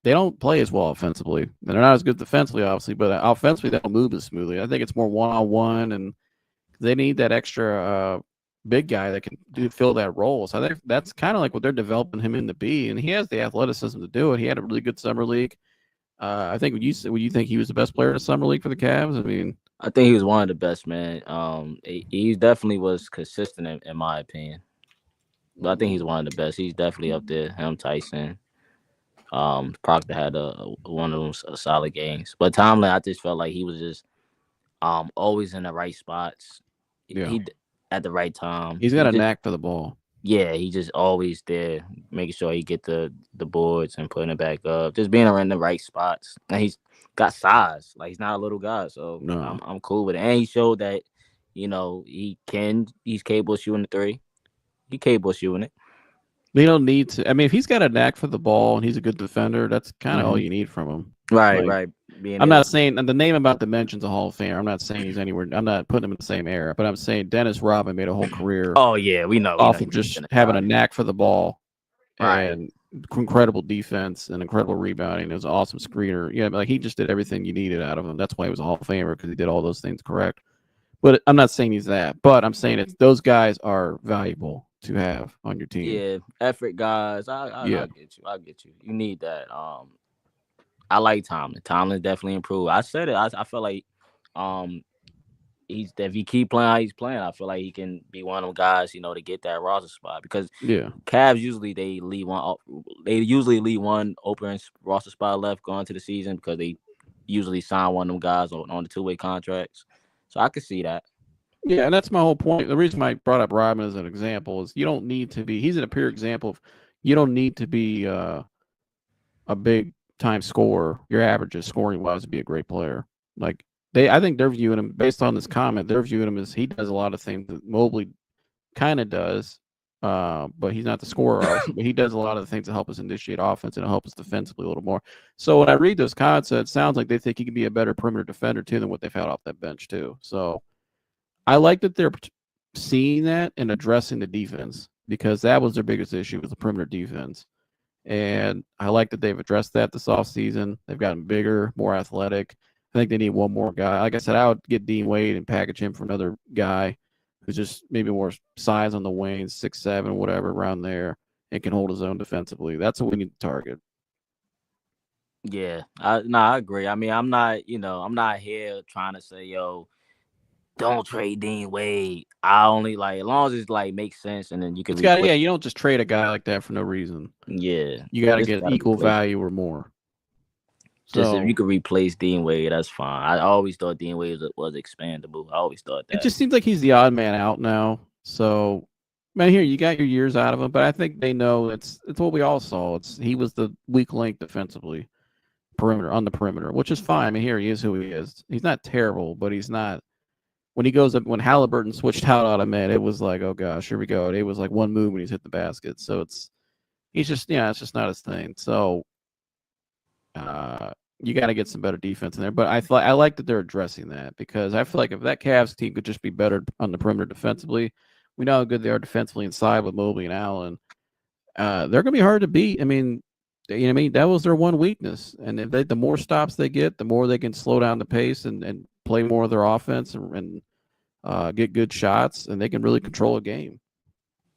Speaker 5: they don't play as well offensively. They're not as good defensively, obviously, but offensively they don't move as smoothly. I think it's more one-on-one, and they need that extra big guy that can fill that role. So I think that's kind of like what they're developing him in to be, and he has the athleticism to do it. He had a really good summer league. I think would you think he was the best player in the summer league for the Cavs? I mean,
Speaker 2: I think he was one of the best, man. He definitely was consistent in my opinion. But I think he's one of the best. He's definitely up there. Him, Tyson. Proctor had one of those solid games, but Tomlin, I just felt like he was just always in the right spots.
Speaker 5: Yeah.
Speaker 2: He at the right time.
Speaker 5: He's got a knack for the ball.
Speaker 2: Yeah, he just always there, making sure he get the boards and putting it back up, just being around the right spots. And he's got size, like he's not a little guy, so no. I'm cool with it. And he showed that, he's capable of shooting the 3. He's capable of shooting it.
Speaker 5: They don't need to. I mean, if he's got a knack for the ball and he's a good defender, that's kind of all you need from him.
Speaker 2: Right.
Speaker 5: I'm not saying, and the name about the mention's a Hall of Famer. I'm not saying he's anywhere. I'm not putting him in the same era, but I'm saying Dennis Rodman made a whole career.
Speaker 2: Oh yeah, we know.
Speaker 5: Off of just having a knack for the ball, and incredible defense and incredible rebounding. He was an awesome screener. Yeah, like he just did everything you needed out of him. That's why he was a Hall of Famer, because he did all those things correct. But I'm not saying he's that. But I'm saying those guys are valuable to have on your team.
Speaker 2: Yeah, effort guys. I get you. You need that. I like Tomlin. Tomlin definitely improved. I said it. I felt like if he keep playing how he's playing, I feel like he can be one of them guys, to get that roster spot. Because Cavs usually they usually leave one open roster spot left going to the season because they usually sign one of them guys on the two-way contracts. So I could see that.
Speaker 5: Yeah, and that's my whole point. The reason I brought up Rodman as an example is you don't need to be. He's a pure example of you don't need to be a big time scorer. Your average is scoring wise to be a great player. Like I think they're viewing him based on this comment. They're viewing him as he does a lot of things that Mobley kind of does, but he's not the scorer. Obviously, but he does a lot of the things to help us initiate offense and help us defensively a little more. So when I read those comments, it sounds like they think he can be a better perimeter defender too than what they've had off that bench too. So I like that they're seeing that and addressing the defense because that was their biggest issue with the perimeter defense. And I like that they've addressed that this offseason. They've gotten bigger, more athletic. I think they need one more guy. Like I said, I would get Dean Wade and package him for another guy who's just maybe more size on the wings, 6'7", whatever, around there, and can hold his own defensively. That's what we need to target.
Speaker 2: Yeah, I agree. I mean, I'm not here trying to say, don't trade Dean Wade. I only as long as it makes sense, and then you can.
Speaker 5: You don't just trade a guy like that for no reason.
Speaker 2: Yeah,
Speaker 5: you got to get equal value or more.
Speaker 2: Just if you could replace Dean Wade, that's fine. I always thought Dean Wade was expandable. I always thought that.
Speaker 5: It just seems like he's the odd man out now. So, man, here you got your years out of him, but I think they know it's what we all saw. He was the weak link defensively, on the perimeter, which is fine. I mean, here he is who he is. He's not terrible, but he's not. When he goes up, when Halliburton switched out of man, it was like, oh gosh, here we go. It was like one move when he's hit the basket. So it's just not his thing. So you got to get some better defense in there. But I like that they're addressing that because I feel like if that Cavs team could just be better on the perimeter defensively, we know how good they are defensively inside with Mobley and Allen. They're going to be hard to beat. I mean, that was their one weakness. And if the more stops they get, the more they can slow down the pace and play more of their offense and get good shots, and they can really control a game.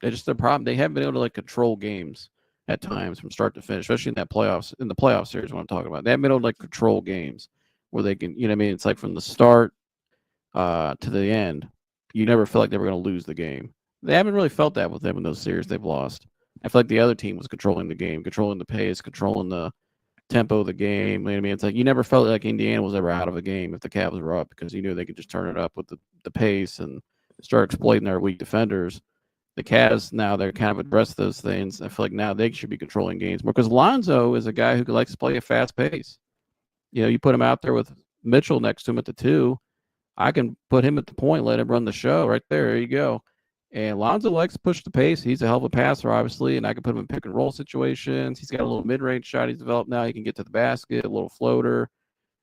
Speaker 5: That's their problem. They haven't been able to control games at times from start to finish, especially in the playoff series. What I'm talking about, they haven't been able to control games where they can. It's like from the start to the end. You never felt like they were going to lose the game. They haven't really felt that with them in those series they've lost. I feel like the other team was controlling the game, controlling the pace, controlling the tempo of the game. It's like you never felt like Indiana was ever out of a game if the Cavs were up because you knew they could just turn it up with the pace and start exploiting their weak defenders. The Cavs now they're kind of addressed those things. I feel like now they should be controlling games more because Lonzo is a guy who likes to play a fast pace. You put him out there with Mitchell next to him at the 2. I can put him at the point, let him run the show right there. There you go. And Lonzo likes to push the pace. He's a hell of a passer, obviously, and I can put him in pick and roll situations. He's got a little mid-range shot he's developed now. He can get to the basket, a little floater.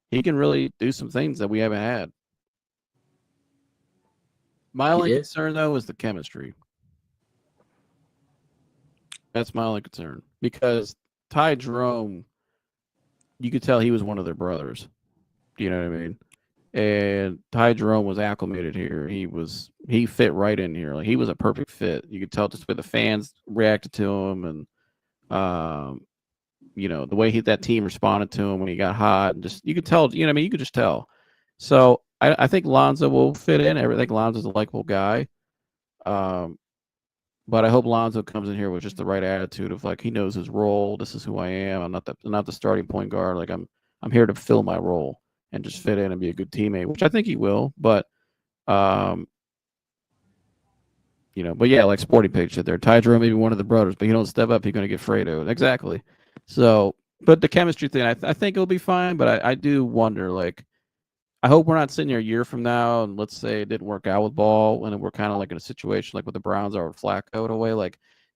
Speaker 5: He can really do some things that we haven't had. My only concern, though, is the chemistry. That's my only concern. Because Ty Jerome, you could tell he was one of their brothers. Do you know what I mean? And Ty Jerome was acclimated here. He fit right in here. He was a perfect fit. You could tell just the way the fans reacted to him, and the way that team responded to him when he got hot. And just you could tell. You could just tell. So I think Lonzo will fit in. I think Lonzo's a likable guy. But I hope Lonzo comes in here with just the right attitude of he knows his role. This is who I am. I'm not the starting point guard. I'm here to fill my role and just fit in and be a good teammate, which I think he will. But, but yeah, like Sporting Page said there, Ty Jerome may be one of the brothers, but he don't step up, he's going to get Fredo. Exactly. So, but the chemistry thing, I think it'll be fine, but I do wonder, I hope we're not sitting here a year from now and let's say it didn't work out with Ball and we're kind of in a situation like what the Browns are with Flacco in a way,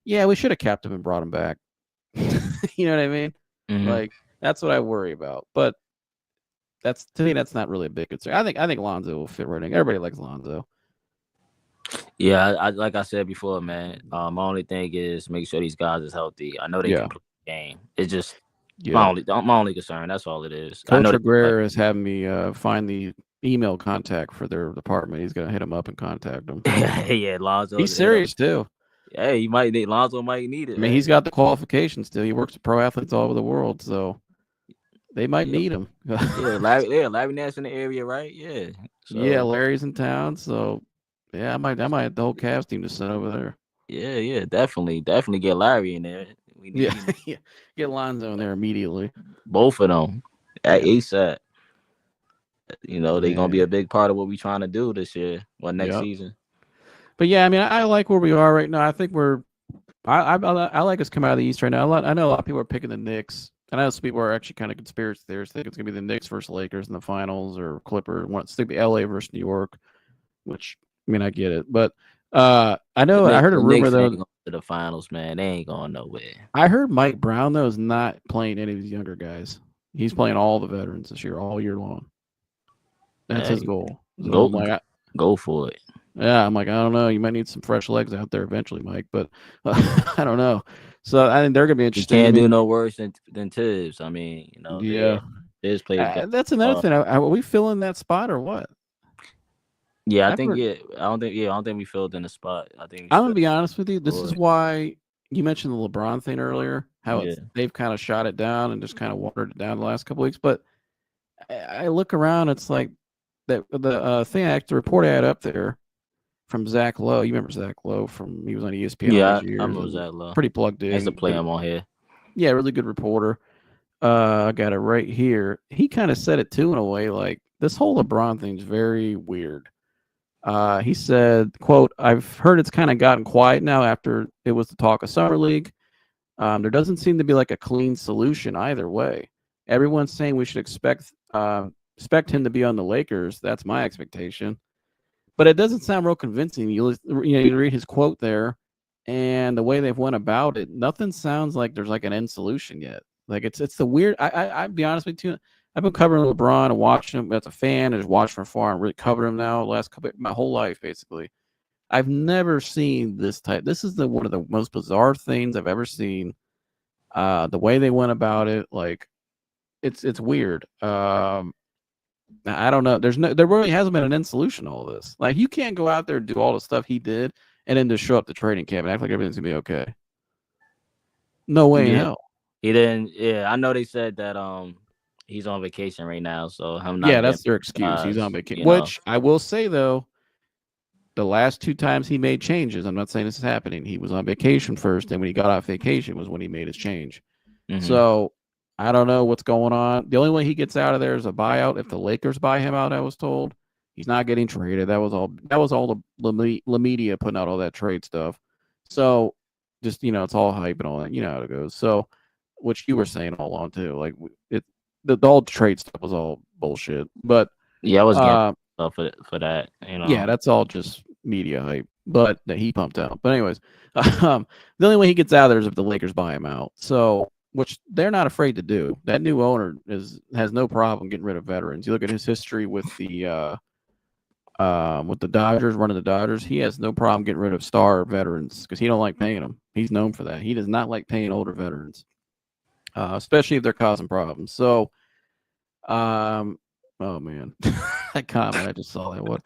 Speaker 5: yeah, we should have kept him and brought him back. You know what I mean? Mm-hmm. That's what I worry about. But to me, that's not really a big concern. I think Lonzo will fit right in. Everybody likes Lonzo.
Speaker 2: Yeah, I like I said before, man. My only thing is make sure these guys is healthy. I know they can play the game. It's just my only concern. That's all it is.
Speaker 5: Coach Aguirre is having me find the email contact for their department. He's gonna hit them up and contact them.
Speaker 2: Yeah, Lonzo.
Speaker 5: He's serious too.
Speaker 2: Hey, Lonzo might need it.
Speaker 5: I mean, he's got the qualifications still. He works with pro athletes all over the world, so. They might need him.
Speaker 2: Larry Nance in the area, right? Yeah. So
Speaker 5: Yeah, Larry's in town, so yeah, I might have the whole Cavs team to send over there.
Speaker 2: yeah, definitely get Larry in there. We
Speaker 5: Yeah,
Speaker 2: need
Speaker 5: yeah. Get Lonzo in there immediately.
Speaker 2: both of them at
Speaker 5: Yeah.
Speaker 2: ASAP. They're gonna be
Speaker 5: Man.
Speaker 2: a big part of what we're trying to do this year or next
Speaker 5: Yep.
Speaker 2: season.
Speaker 5: But yeah, I mean, I like where we are right now. I think I like us coming out of the East right now. I know a lot of people are picking the Knicks. And I know some people are actually kind of conspiracy theorists. Think it's gonna be the Knicks versus Lakers in the finals, or Clippers. Want to be LA versus New York, which I mean I get it, but I know I heard a
Speaker 2: The
Speaker 5: rumor
Speaker 2: Knicks ain't
Speaker 5: though.
Speaker 2: going to the finals, man. They ain't going nowhere.
Speaker 5: I heard Mike Brown though is not playing any of these younger guys. He's playing all the veterans this year, all year long. That's his
Speaker 2: Hey,
Speaker 5: goal. So
Speaker 2: go
Speaker 5: I'm like,
Speaker 2: go for it.
Speaker 5: yeah, I'm like, I don't know. You might need some fresh legs out there eventually, Mike, but I don't know. So I think they're gonna be
Speaker 2: You
Speaker 5: interesting.
Speaker 2: can't do no worse than Tibbs. I mean,
Speaker 5: Yeah,
Speaker 2: Tibbs players got.
Speaker 5: that's another thing. Are we filling that spot or what?
Speaker 2: Yeah, I
Speaker 5: I've
Speaker 2: think
Speaker 5: heard,
Speaker 2: I don't think we filled in the spot. I think
Speaker 5: I'm gonna be honest with you. This is
Speaker 2: forward.
Speaker 5: why you mentioned the LeBron thing earlier. How
Speaker 2: Yeah.
Speaker 5: they've kind of shot it down and just kind of watered it down the last couple weeks. But I look around, it's like that the thing the report I had up there from Zach Lowe. You remember Zach Lowe he was on ESPN all
Speaker 2: Yeah,
Speaker 5: those
Speaker 2: I
Speaker 5: years.
Speaker 2: remember
Speaker 5: And
Speaker 2: that low.
Speaker 5: pretty plugged
Speaker 2: I used to
Speaker 5: in.
Speaker 2: play him on here.
Speaker 5: Yeah, really good reporter. I got it right here. He kind of said it too in a way, like this whole LeBron thing's very weird. He said, quote, I've heard it's kind of gotten quiet now after it was the talk of Summer League. There doesn't seem to be like a clean solution either way. Everyone's saying we should expect him to be on the Lakers. That's my expectation. But it doesn't sound real convincing. You read his quote there, and the way they've went about it, nothing sounds like there's like an end solution yet. Like it's the weird. I'd be honest with you. I've been covering LeBron and watching him as a fan, and just watched from afar and really covered him now my whole life basically. I've never seen this type. This is one of the most bizarre things I've ever seen. The way they went about it, like it's weird. I don't know. There really hasn't been an end solution to all this. Like you can't go out there and do all the stuff he did and then just show up to training camp and act like everything's gonna be okay. No way in hell.
Speaker 2: He didn't. Yeah, I know they said that he's on vacation right now, so I'm not.
Speaker 5: Yeah, that's their excuse. He's on vacation. Which I will say though, the last 2 times he made changes, I'm not saying this is happening. He was on vacation first, and when he got off vacation was when he made his change.
Speaker 2: Mm-hmm.
Speaker 5: So I don't know what's going on. The only way he gets out of there is a buyout. If the Lakers buy him out, I was told he's not getting traded. That was all the media putting out all that trade stuff. So just it's all hype and all that. You know how it goes. So which you were saying all along too. Like the whole trade stuff was all bullshit. But
Speaker 2: yeah, I was getting stuff for that.
Speaker 5: Yeah, that's all just media hype. But that he pumped out. But anyways, the only way he gets out of there is if the Lakers buy him out. So. Which they're not afraid to do. That new owner has no problem getting rid of veterans. You look at his history with the Dodgers, running the Dodgers. He has no problem getting rid of star veterans because he don't like paying them. He's known for that. He does not like paying older veterans, especially if they're causing problems. So, oh man, that comment I just saw that one.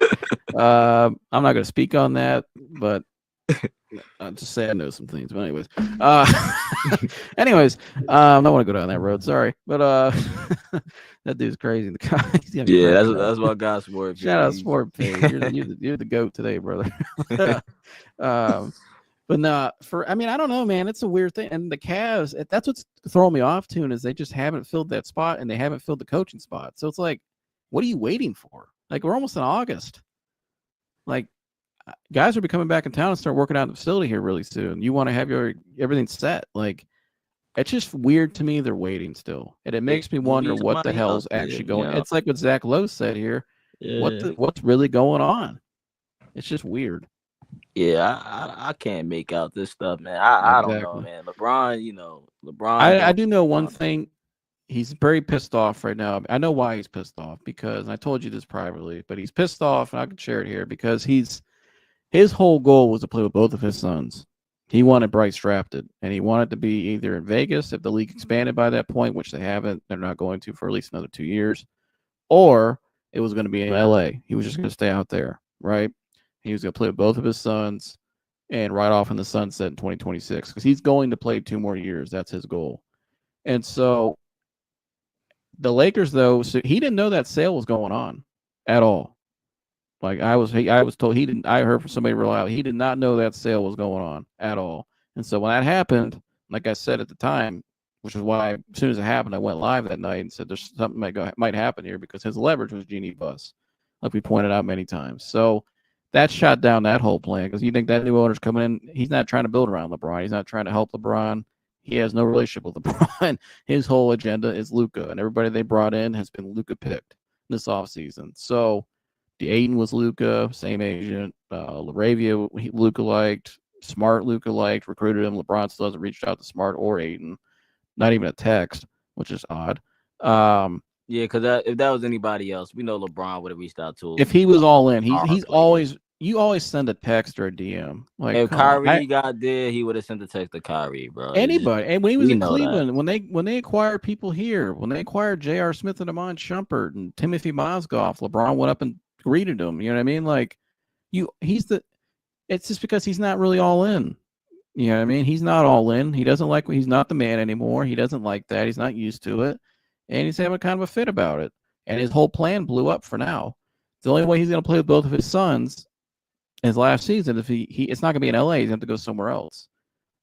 Speaker 5: I'm not going to speak on that, but. I'll just say I know some things, but anyways, I don't want to go down that road. Sorry, but that dude's crazy.
Speaker 2: Yeah, that's what God sport.
Speaker 5: Shout out sport page. You're the goat today, brother. But no, I don't know, man. It's a weird thing, and the Cavs. That's what's throwing me off, too, is they just haven't filled that spot, and they haven't filled the coaching spot. So it's like, what are you waiting for? Like we're almost in August. Like. Guys will be coming back in town and start working out in the facility here really soon. You want to have everything set. Like, it's just weird to me they're waiting still. And it makes me wonder what the hell's actually going on. It's like what Zach Lowe said here. Yeah. What's really going on? It's just weird.
Speaker 2: Yeah, I can't make out this stuff, man. I don't know, man. LeBron.
Speaker 5: I do know one thing. He's very pissed off right now. I know why he's pissed off because I told you this privately, but he's pissed off, and I can share it here because his whole goal was to play with both of his sons. He wanted Bryce drafted, and he wanted to be either in Vegas if the league expanded by that point, which they haven't. They're not going to for at least another 2 years. Or it was going to be in LA. He was just going to stay out there, right? He was going to play with both of his sons and ride off in the sunset in 2026 because he's going to play 2 more years. That's his goal. And so the Lakers, though, so he didn't know that sale was going on at all. Like I was told he didn't. I heard from somebody reliable. He did not know that sale was going on at all. And so when that happened, like I said at the time, which is why as soon as it happened, I went live that night and said there's something might happen here because his leverage was Genie Bus, like we pointed out many times. So that shot down that whole plan because you think that new owner's coming in. He's not trying to build around LeBron. He's not trying to help LeBron. He has no relationship with LeBron. His whole agenda is Luka, and everybody they brought in has been Luka picked this offseason. So the Aiden was Luka, same agent. Laravia, Luka liked. Smart Luka liked, recruited him. LeBron still hasn't reached out to Smart or Aiden. Not even a text, which is odd.
Speaker 2: Yeah, because if that was anybody else, we know LeBron would have reached out to him.
Speaker 5: If he was all in, he's always you always send a text or a DM. Like
Speaker 2: if Kyrie got there, he would have sent a text to Kyrie, bro.
Speaker 5: Anybody, and when he was in Cleveland, when they acquired people here, when they acquired J.R. Smith and Amon Shumpert and Timothy Mozgov, LeBron went up and greeted him. You know what I mean? Like it's just because he's not really all in. You know what I mean? He's not all in. He doesn't like. He's not the man anymore. He doesn't like that. He's not used to it, and he's having kind of a fit about it. And his whole plan blew up for now. The only way he's going to play with both of his sons his last season, if he it's not going to be in LA, he's going to have to go somewhere else.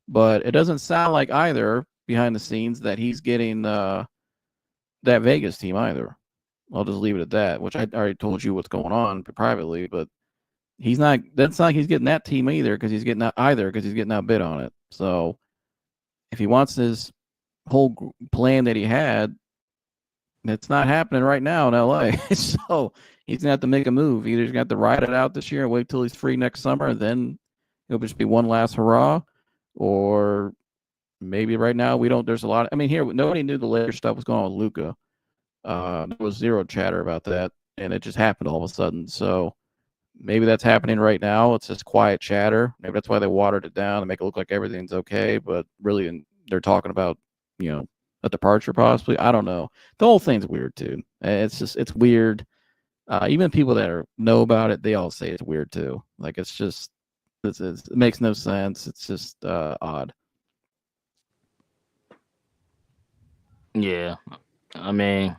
Speaker 5: But it doesn't sound like either behind the scenes that he's getting that Vegas team either. I'll just leave it at that, which I already told you what's going on privately, but he's not. That's not like he's getting that team either because he's getting outbid on it. So if he wants his whole plan that he had, it's not happening right now in LA. So he's gonna have to make a move. Either he's gonna have to ride it out this year and wait till he's free next summer, and then it'll just be one last hurrah, or maybe right now we don't. There's a lot. I mean, here nobody knew the Lakers stuff was going on with Luka. There was zero chatter about that, and it just happened all of a sudden. So maybe that's happening right now. It's just quiet chatter. Maybe that's why they watered it down and make it look like everything's okay, but really they're talking about a departure possibly. I don't know. The whole thing's weird too. It's weird. Even people that know about it, they all say it's weird too. Like it makes no sense. It's just odd.
Speaker 2: Yeah, I mean,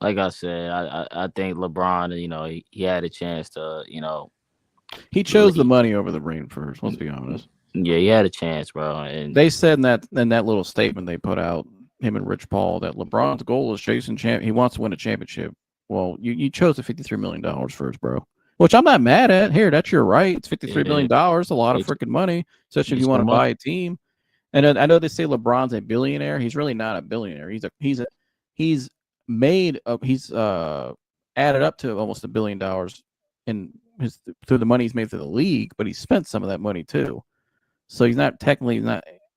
Speaker 2: like I said, I think LeBron, he had a chance to,
Speaker 5: he chose the money over the ring first. Let's be honest.
Speaker 2: Yeah, he had a chance, bro. And
Speaker 5: they said in that little statement they put out, him and Rich Paul, that LeBron's goal is chasing champ. He wants to win a championship. Well, you chose the $53 million first, bro. Which I'm not mad at. Here, that's your right. It's $53 million. A lot of freaking money, especially if you want to buy a team. And I know they say LeBron's a billionaire. He's really not a billionaire. He's added up to almost $1 billion in through the money he's made through the league, but he spent some of that money too. So he's not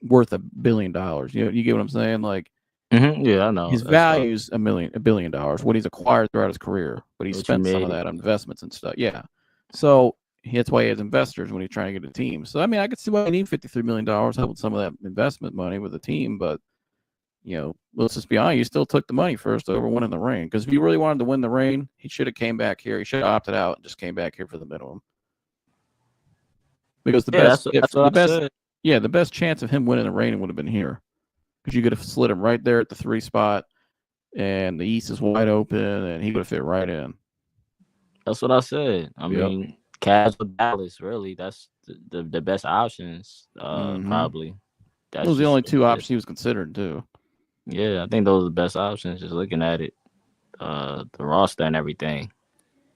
Speaker 5: worth $1 billion. You get what I'm saying? Like,
Speaker 2: yeah, I know.
Speaker 5: His value's $1 billion. What he's acquired throughout his career, but he spent some of that on investments and stuff. Yeah, so that's why he has investors when he's trying to get a team. So I mean, I could see why he need $53 million helping some of that investment money with the team, but let's just be honest. You still took the money first over winning the ring, because if you really wanted to win the ring, he should have came back here. He should have opted out and just came back here for the minimum. Because the best chance of him winning the ring would have been here, because you could have slid him right there at the 3 spot, and the East is wide open, and he would have fit right in.
Speaker 2: That's what I said. I mean, Cavs with Dallas, really, that's the best options, probably.
Speaker 5: Those were the only 2 options he was considered too.
Speaker 2: Yeah, I think those are the best options. Just looking at it, the roster and everything,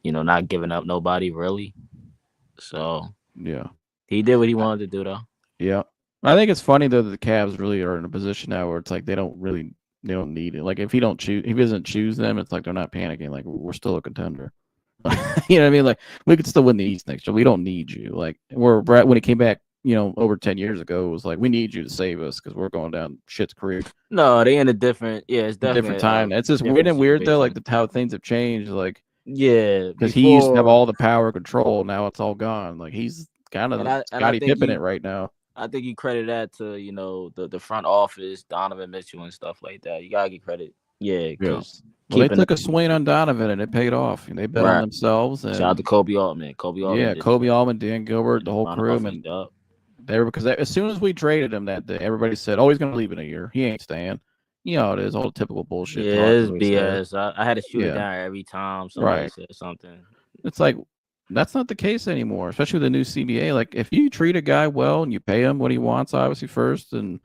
Speaker 2: not giving up nobody really. So
Speaker 5: yeah,
Speaker 2: he did what he wanted to do, though.
Speaker 5: Yeah, I think it's funny though that the Cavs really are in a position now where it's like they don't need it. Like if he doesn't choose them, it's like they're not panicking. Like we're still a contender. You know what I mean? Like we could still win the East next year. We don't need you. Like when it came back, over 10 years ago, it was like, we need you to save us because we're going down shit's creek.
Speaker 2: No, they in a different, it's definitely
Speaker 5: different time. It's just weird though, like how things have changed. Like,
Speaker 2: yeah,
Speaker 5: because he used to have all the power control. Now it's all gone. Like he's kind of Scottie Pippen it right now.
Speaker 2: I think you credit that to, the front office, Donovan Mitchell and stuff like that. You gotta give credit. Yeah, because
Speaker 5: they took a swing on Donovan and it paid off. And they bet on themselves. And,
Speaker 2: shout out to Kobe Altman. Kobe
Speaker 5: Altman, Dan Gilbert, the whole crew. And because as soon as we traded him that day, everybody said, "Oh, he's going to leave in a year. He ain't staying." It is all typical bullshit.
Speaker 2: Yeah, it's BS. I had to shoot it down every time somebody said something.
Speaker 5: it's like that's not the case anymore, especially with the new CBA. Like if you treat a guy well and you pay him what he wants, obviously first, and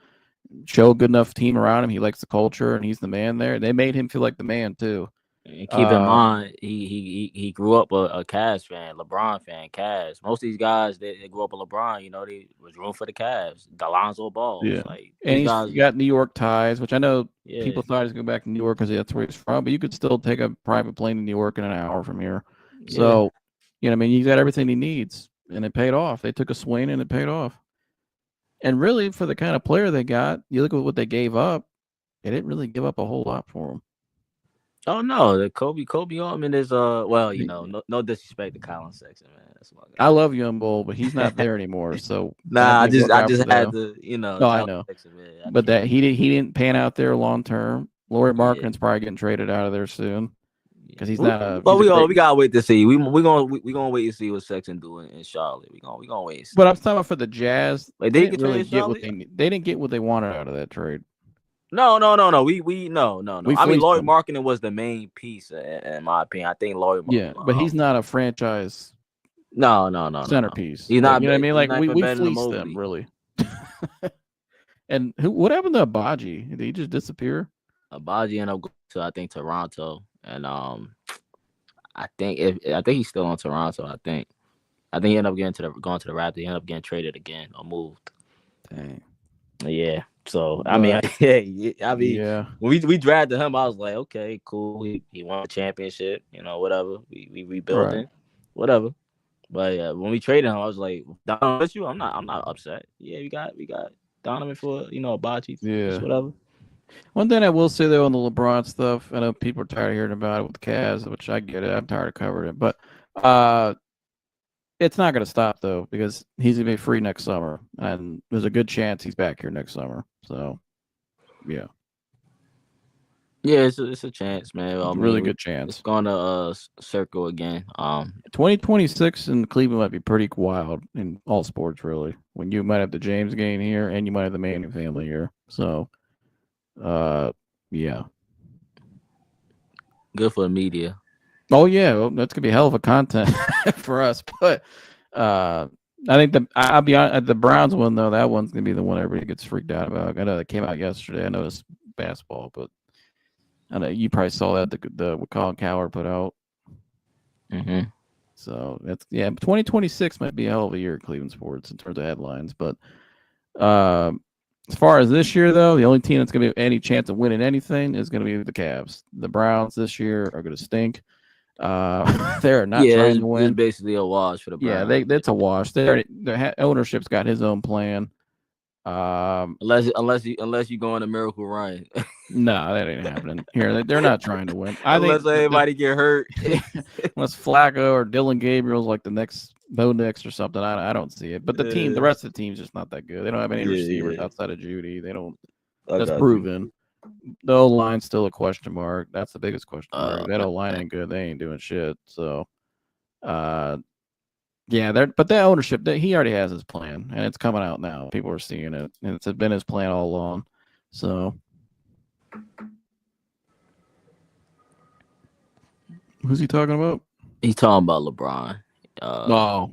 Speaker 5: show a good enough team around him, he likes the culture and he's the man there. They made him feel like the man too.
Speaker 2: And keep in mind, he grew up a Cavs fan, LeBron fan, Cavs. Most of these guys they grew up a LeBron. You know, they was rooting for the Cavs. The Lonzo Balls,
Speaker 5: Yeah,
Speaker 2: like
Speaker 5: and
Speaker 2: these guys.
Speaker 5: he's got New York ties, which I know
Speaker 2: Yeah,
Speaker 5: people thought he was going back to New York because that's where he's from. But you could still take a private plane to New York in an hour from here.
Speaker 2: yeah.
Speaker 5: So, you know, I mean, he's got everything he needs, and it paid off. They took a swing and it paid off. And really, for the kind of player they got, you look at what they gave up. They didn't really give up a whole lot for him.
Speaker 2: Oh no, the Kobe Altman is well, you know, no disrespect to Colin Sexton, man. That's my guy.
Speaker 5: I love Young Bull, but he's not there anymore. So
Speaker 2: Nah, I just had to, you know.
Speaker 5: No, I know.
Speaker 2: Sexton, man,
Speaker 5: But that he didn't pan out there long term. Laurie Markkinen's
Speaker 2: Yeah.
Speaker 5: probably getting traded out of there soon because he's not a.
Speaker 2: Well, we gotta wait to see. We gonna wait and see what Sexton doing in Charlotte. We gonna wait and see.
Speaker 5: But I'm talking about for the Jazz.
Speaker 2: Like,
Speaker 5: they
Speaker 2: they
Speaker 5: didn't
Speaker 2: get
Speaker 5: really
Speaker 2: traded
Speaker 5: get what
Speaker 2: Charlotte?
Speaker 5: they didn't get what they wanted out of that trade.
Speaker 2: No. No. I mean, Laurie
Speaker 5: them.
Speaker 2: Markkinen was the main piece, in my opinion. I think Laurie.
Speaker 5: Yeah, but he's not a franchise
Speaker 2: No.
Speaker 5: centerpiece.
Speaker 2: He's not.
Speaker 5: You know what I mean? Like
Speaker 2: he's not
Speaker 5: we
Speaker 2: even better than
Speaker 5: fleeced
Speaker 2: Mobley.
Speaker 5: them really. And what happened to Abaji? Did he just disappear?
Speaker 2: Abaji ended up going to, I think, Toronto, and I think he's still on Toronto. I think he ended up going to the Raptors. He ended up getting traded again or moved.
Speaker 5: Dang.
Speaker 2: Yeah. So I mean,
Speaker 5: yeah.
Speaker 2: when we drafted him, I was like, okay, cool. He won a championship, you know, whatever. We rebuilt him, whatever. But when we traded him, I was like, Donovan with you? I'm not upset. Yeah, we got Donovan for, you know, Abaji.
Speaker 5: Yeah.
Speaker 2: Whatever.
Speaker 5: One thing I will say though on the LeBron stuff, I know people are tired of hearing about it with the Cavs, which I get it. I'm tired of covering it, but it's not going to stop though because he's going to be free next summer, and there's a good chance he's back here next summer. So, yeah,
Speaker 2: it's a chance, man.
Speaker 5: really good chance.
Speaker 2: It's going to circle again.
Speaker 5: 2026 in Cleveland might be pretty wild in all sports, really. When you might have the James game here, and you might have the Manning family here. So, yeah.
Speaker 2: Good for the media.
Speaker 5: Oh yeah, well, that's gonna be hell of a content for us. But I think I'll be honest, the Browns one though, that one's gonna be the one everybody gets freaked out about. I know that came out yesterday. I know it's basketball, but I know you probably saw that the what Colin Cowherd put out.
Speaker 2: Mm-hmm.
Speaker 5: So that's 2026 might be a hell of a year at Cleveland sports in terms of headlines. But as far as this year though, the only team that's gonna be any chance of winning anything is gonna be the Cavs. The Browns this year are gonna stink. They're not trying to win.
Speaker 2: It's basically a wash for the Browns.
Speaker 5: Yeah, that's a wash. Their ownership's got his own plan.
Speaker 2: Unless you go on a miracle run.
Speaker 5: No, that ain't happening. Here, they're not trying to win.
Speaker 2: Unless everybody get hurt.
Speaker 5: Unless Flacco or Dylan Gabriel's like the next Bo Nix or something, I don't see it. But the rest of the team's just not that good. They don't have any receivers outside of Judy. They don't. That's proven. The O-line's still a question mark. That's the biggest question mark. That O-line ain't good. They ain't doing shit. So, but that ownership, he already has his plan, and it's coming out now. People are seeing it, and it's been his plan all along. So, who's he talking about?
Speaker 2: He's talking about LeBron.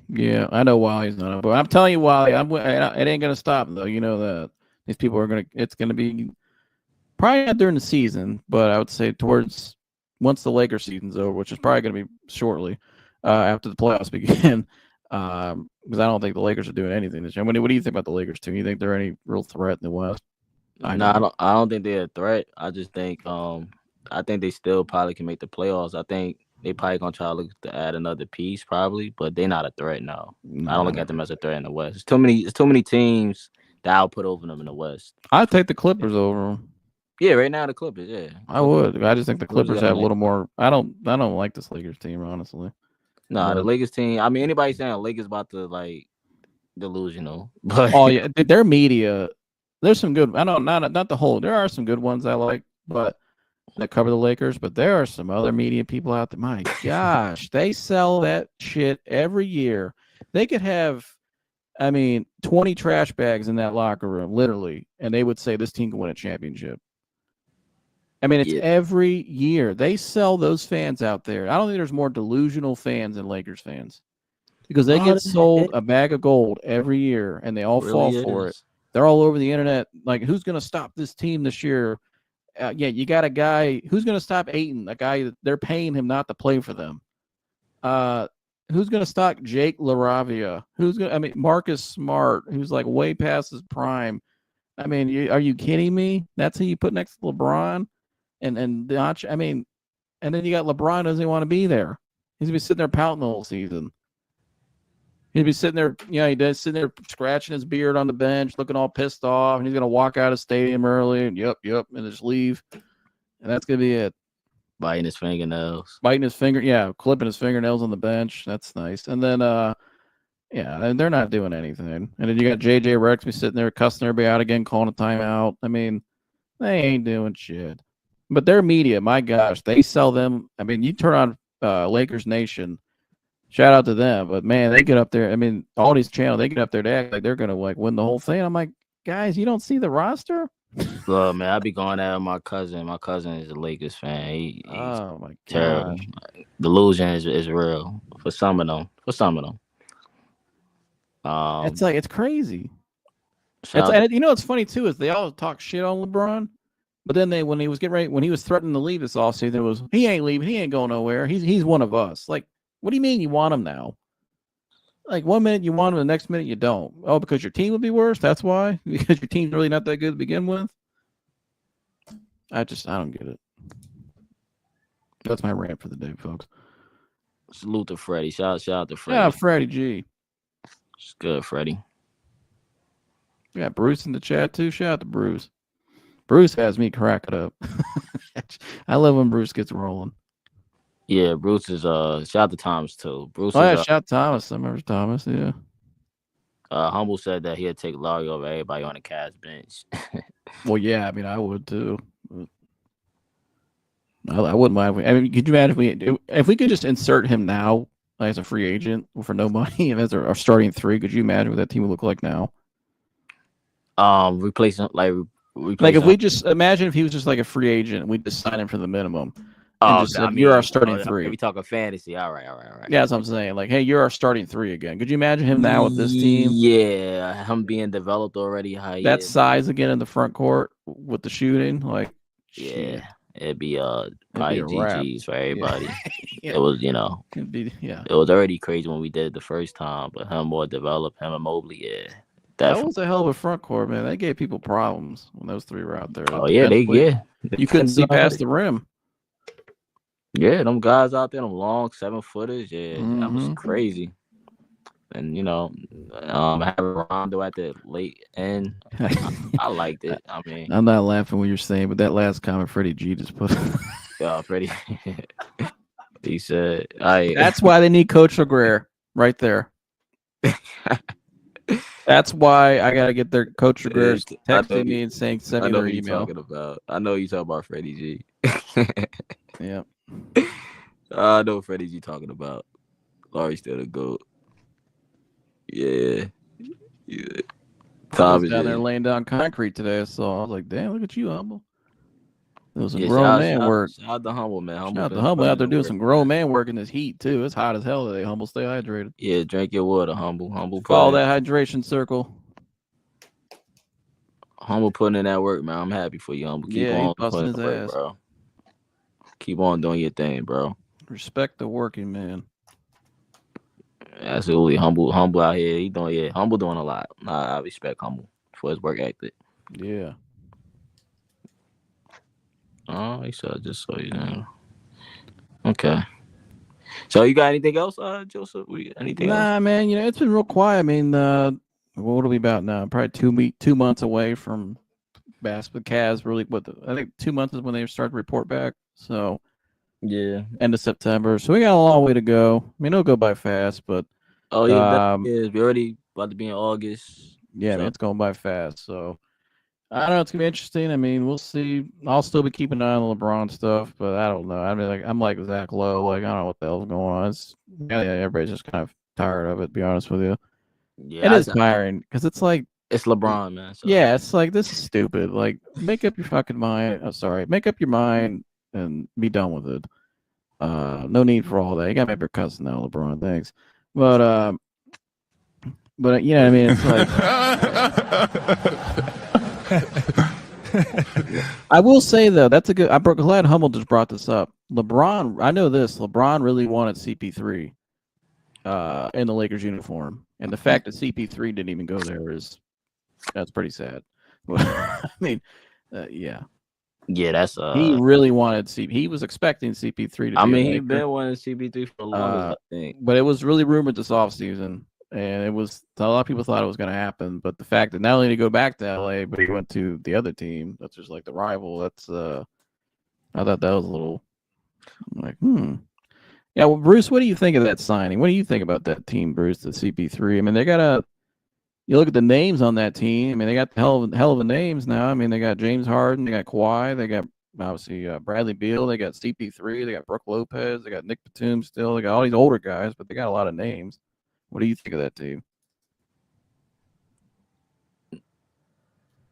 Speaker 5: Yeah, I know Wally's not. But I'm telling you, Wally, it ain't gonna stop though. You know that these people are gonna. It's gonna be. Probably not during the season, but I would say towards once the Lakers season's over, which is probably going to be shortly after the playoffs begin, because I don't think the Lakers are doing anything this year. What do you think about the Lakers team? You think they're any real threat in the West?
Speaker 2: I don't think they're a threat. I just think I think they still probably can make the playoffs. I think they probably gonna try to look to add another piece, probably, but they're not a threat. No, I don't look at them as a threat in the West. It's too many teams that I'll put over them in the West.
Speaker 5: I'd take the Clippers over them.
Speaker 2: Yeah, right now the Clippers. Yeah,
Speaker 5: I would. I just think the Clippers have a little more. I don't like this Lakers team, honestly.
Speaker 2: No, the Lakers team. I mean, anybody saying the Lakers about to like delusional. But
Speaker 5: their media. There's some good. I know not the whole. There are some good ones I like, but that cover the Lakers. But there are some other media people out there. My gosh, they sell that shit every year. They could have. 20 trash bags in that locker room, literally, and they would say this team can win a championship. I mean, it's
Speaker 2: Yeah.
Speaker 5: every year. They sell those fans out there. I don't think there's more delusional fans than Lakers fans because they get sold a bag of gold every year, and they all fall for it. They're all over the internet. Like, who's going to stop this team this year? Yeah, you got a guy who's going to stop Ayton, a guy that they're paying him not to play for them. Who's going to stop Jake LaRavia? I mean, Marcus Smart, who's like way past his prime. I mean, are you kidding me? That's who you put next to LeBron and Doncic. I mean, and then you got LeBron doesn't want to be there. He's gonna be sitting there pouting the whole season. He'd be sitting there, sitting there scratching his beard on the bench, looking all pissed off, and he's gonna walk out of the stadium early and yep, and just leave. And that's gonna be it.
Speaker 2: Biting his fingernails.
Speaker 5: Clipping his fingernails on the bench. That's nice. And then and they're not doing anything. And then you got JJ Rexby sitting there cussing everybody out again, calling a timeout. I mean, they ain't doing shit. But their media, my gosh, they sell them. I mean, you turn on Lakers Nation, shout out to them. But man, they get up there. I mean, all these channels, they get up there to act like they're gonna like win the whole thing. I'm like, guys, you don't see the roster?
Speaker 2: Look, man, I be going out with my cousin. My cousin is a Lakers fan. He's
Speaker 5: oh my
Speaker 2: terrible.
Speaker 5: gosh.
Speaker 2: Delusion is real for some of them.
Speaker 5: It's crazy. And you know what's funny too is they all talk shit on LeBron, but then when he was threatening to leave this offseason, it was he ain't leaving, he ain't going nowhere. He's one of us. Like, what do you mean you want him now? Like 1 minute you want him, the next minute you don't. Oh, because your team would be worse? That's why? Because your team's really not that good to begin with? I don't get it. That's my rant for the day, folks.
Speaker 2: Salute to Freddie. Shout out to Freddie.
Speaker 5: Yeah, Freddie G.
Speaker 2: It's good, Freddie.
Speaker 5: We got Bruce in the chat too. Shout out to Bruce. Bruce has me cracking up. I love when Bruce gets rolling.
Speaker 2: Yeah, Bruce is shout out to Thomas too. Bruce
Speaker 5: shout out to Thomas. I remember Thomas, yeah.
Speaker 2: Humble said that he'd take Larry over everybody on the Cavs bench.
Speaker 5: Well, yeah, I mean, I would too. I wouldn't mind. I mean, could you imagine if we could just insert him now as a free agent for no money and as our starting three? Could you imagine what that team would look like now?
Speaker 2: Replace if
Speaker 5: we just imagine if he was just like a free agent and we just sign him for the minimum. You're our starting three.
Speaker 2: We talking fantasy. All right.
Speaker 5: Yeah, that's what I'm saying. Like, hey, you're our starting three again. Could you imagine him now with this team?
Speaker 2: Yeah, him being developed already.
Speaker 5: That size again in the front court with the shooting, like,
Speaker 2: yeah, it'd be probably GGs for everybody.
Speaker 5: Yeah.
Speaker 2: It was, it was already crazy when we did it the first time, but him more developed, him and Mobley, yeah.
Speaker 5: That was a hell of a front court, man. They gave people problems when those three were out there.
Speaker 2: Oh yeah,
Speaker 5: you couldn't see past the rim.
Speaker 2: Yeah, them guys out there, them long 7-footers, that was crazy. And having Rondo at the late end, I liked it. I mean,
Speaker 5: I'm not laughing when you're saying, but that last comment Freddie G just put.
Speaker 2: Freddie, he said,
Speaker 5: "That's why they need Coach LeGrare right there." That's why I gotta get their Coach LeGrare texting me and saying send me their email.
Speaker 2: I know you talking about Freddie G.
Speaker 5: Yeah.
Speaker 2: I know Freddie G talking about. Larry's still the GOAT. Yeah.
Speaker 5: Tom was down there laying down concrete today, so I was like, damn, look at you, Humble. It was some grown man work.
Speaker 2: Shout out to Humble, man.
Speaker 5: Shout out to Humble out there doing some grown man work in this heat, too. It's hot as hell today, Humble. Stay hydrated.
Speaker 2: Yeah, drink your water, Humble.
Speaker 5: Follow that hydration circle.
Speaker 2: Humble putting in that work, man. I'm happy for you, Humble. Keep on
Speaker 5: busting his ass,
Speaker 2: bro. Keep on doing your thing, bro.
Speaker 5: Respect the working man.
Speaker 2: Absolutely. Humble out here. Humble doing a lot. I respect Humble for his work ethic.
Speaker 5: Yeah.
Speaker 2: Oh, he said just so you know. Okay. So you got anything else, Joseph? Anything else?
Speaker 5: Nah, man, it's been real quiet. I mean, what are we about now? Probably 2 months away from basketball. Cavs really, I think 2 months is when they start to report back. So
Speaker 2: yeah,
Speaker 5: end of September. So we got a long way to go. I mean, it'll go by fast, but
Speaker 2: we're already about to be in August.
Speaker 5: Yeah, man, it's going by fast. So I don't know. It's gonna be interesting. I mean, we'll see. I'll still be keeping an eye on the LeBron stuff, but I don't know. I mean, I'm like Zach Lowe. Like, I don't know what the hell's going on. Everybody's just kind of tired of it. To be honest with you, it is tiring because it's like
Speaker 2: It's LeBron, man. So.
Speaker 5: Yeah, it's like this is stupid. Like, make up your fucking mind. I'm sorry, make up your mind and be done with it. No need for all that. You got to make your cousin now, LeBron. Thanks, but you know what I mean. It's like I will say though, that's a good. I'm glad Hummel just brought this up. LeBron, I know this. LeBron really wanted CP3 in the Lakers uniform, and the fact that CP3 didn't even go there that's pretty sad. I mean, yeah.
Speaker 2: Yeah, that's
Speaker 5: He really wanted CP. He was expecting CP3 to.
Speaker 2: I
Speaker 5: be
Speaker 2: mean,
Speaker 5: a
Speaker 2: he
Speaker 5: Laker.
Speaker 2: been wanting CP3 for the longest, I think.
Speaker 5: But it was really rumored this offseason, and it was a lot of people thought it was going to happen. But the fact that not only did he go back to LA, but he went to the other team, that's just like the rival. That's I thought that was a little like Yeah, well, Bruce, what do you think of that signing? What do you think about that team, Bruce? The CP3. I mean, they got you look at the names on that team. I mean, they got the hell of a names now. I mean, they got James Harden, they got Kawhi, they got obviously Bradley Beal, they got CP3, they got Brook Lopez, they got Nick Batum still, they got all these older guys, but they got a lot of names. What do you think of that team?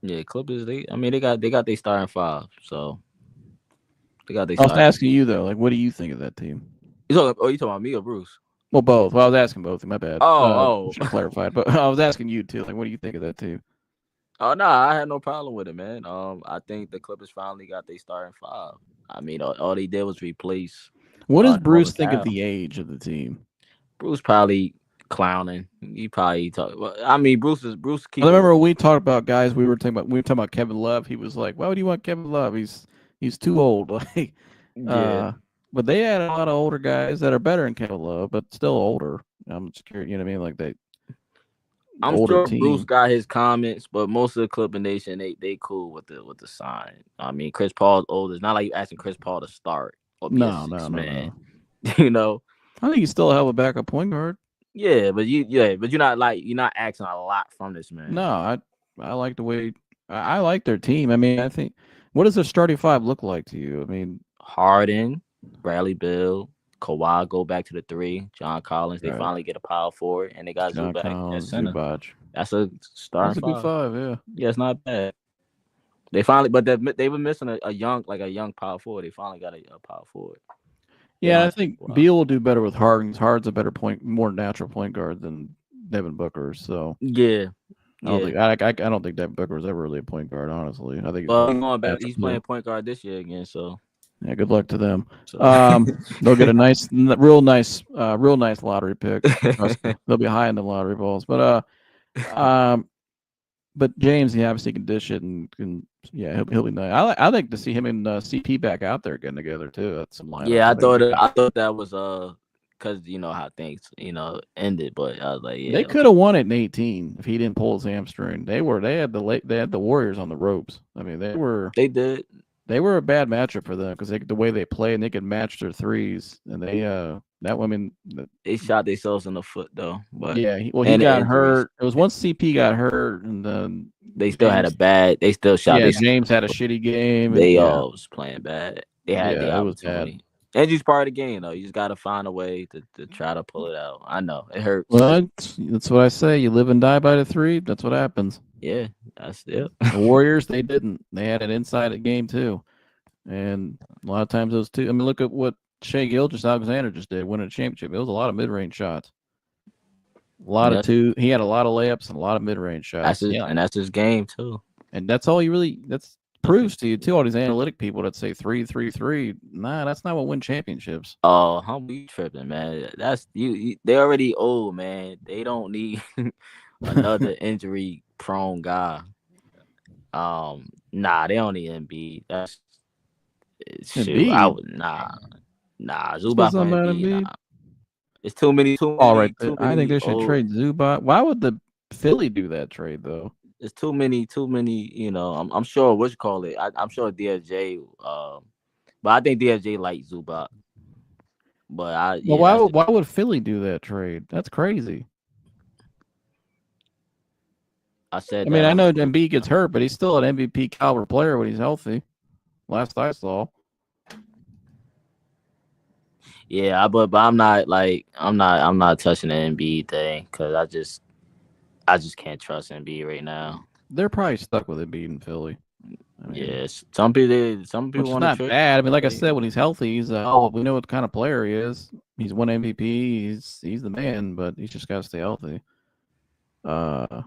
Speaker 2: Yeah, Clippers. They got their starting five, so they got their.
Speaker 5: I was asking you though, like, what do you think of that team?
Speaker 2: You talking about me or Bruce?
Speaker 5: Well, both. Well, I was asking both. My bad. Should have clarified, but I was asking you too. Like, what do you think of that team?
Speaker 2: Oh no, I had no problem with it, man. I think the Clippers finally got their starting five. I mean, all they did was replace.
Speaker 5: What does Bruce think of the age of the team?
Speaker 2: Bruce probably clowning. He probably talk. I mean, Bruce.
Speaker 5: I remember when we talked about guys. We were talking about Kevin Love. He was like, "Why would you want Kevin Love? He's too old." Like,
Speaker 2: yeah.
Speaker 5: But they had a lot of older guys that are better than Kevin Love, but still older. I'm just curious, you know what I mean? Like
Speaker 2: I'm sure Bruce got his comments, but most of the Clipper Nation, they cool with the sign. I mean, Chris Paul's old. It's not like you asking Chris Paul to start.
Speaker 5: No.
Speaker 2: You know,
Speaker 5: I think he's still a hell of a backup point guard.
Speaker 2: Yeah, but you're not asking a lot from this man.
Speaker 5: No, I like the way I like their team. I mean, I think what does their starting five look like to you? I mean,
Speaker 2: Harden, Bradley Beal, Kawhi go back to the 3, John Collins. They finally get a power forward, and they got Zubac. That's a starting
Speaker 5: good five.
Speaker 2: Yeah, it's not bad. They finally, but they were missing a young power forward. They finally got a power forward.
Speaker 5: Yeah, I think Beal will do better with Harden. Harden's a better more natural point guard than Devin Booker. So
Speaker 2: yeah.
Speaker 5: I don't think Devin Booker was ever really a point guard. Honestly, I think.
Speaker 2: Going back, he's playing point guard this year again. So.
Speaker 5: Yeah, good luck to them. They'll get a real nice lottery pick. They'll be high in the lottery balls. But James, he obviously can dish it and he'll be nice. I like to see him and CP back out there getting together too. That's some lineup.
Speaker 2: Yeah, I thought that was because you know how things ended, but I was like, yeah,
Speaker 5: they could have won it in 18 if he didn't pull his hamstring. They had the Warriors on the ropes. I mean, they did. They were a bad matchup for them because the way they play and they could match their threes, and they shot themselves in the foot though. But yeah, he got hurt. It was once CP got hurt, and then they still had They still shot. Yeah, James had a shitty game. They all was playing bad. They had the opportunity. Injury's part of the game though. You just got to find a way to try to pull it out. I know it hurts. Well, that's what I say. You live and die by the 3. That's what happens. Yeah, that's it. The Warriors, they didn't. They had an inside game too, and a lot of times those two. I mean, look at what Shai Gilgeous-Alexander just did, winning a championship. It was a lot of mid-range shots. A lot of two. He had a lot of layups and a lot of mid-range shots. And that's his game too. And that's all that's proves to you too. All these analytic people that say 3, 3, 3. Nah, that's not what win championships. Oh, how we tripping, man? That's you. They already old, man. They don't need another injury-prone guy. Nah, they don't need Embiid. That's shoot. I would nah. Zubac on Embiid. Nah. It's too many. All right, I think they should trade Zubac. Why would the Philly do that trade though? It's too many. I'm sure what you call it. I'm sure DFJ. But I think DFJ likes Zubac. But why would Philly do that trade? That's crazy. I know Embiid gets hurt, but he's still an MVP caliber player when he's healthy. Last I saw. Yeah, but I'm not touching the Embiid thing because
Speaker 2: I just can't trust Embiid right now.
Speaker 5: They're probably stuck with it beating Philly. I mean,
Speaker 2: Yes, some people
Speaker 5: which is
Speaker 2: want to
Speaker 5: not
Speaker 2: trade.
Speaker 5: bad. I mean, like I said, when he's healthy, he's we know what kind of player he is. He's won MVP. He's the man, but he's just got to stay healthy. But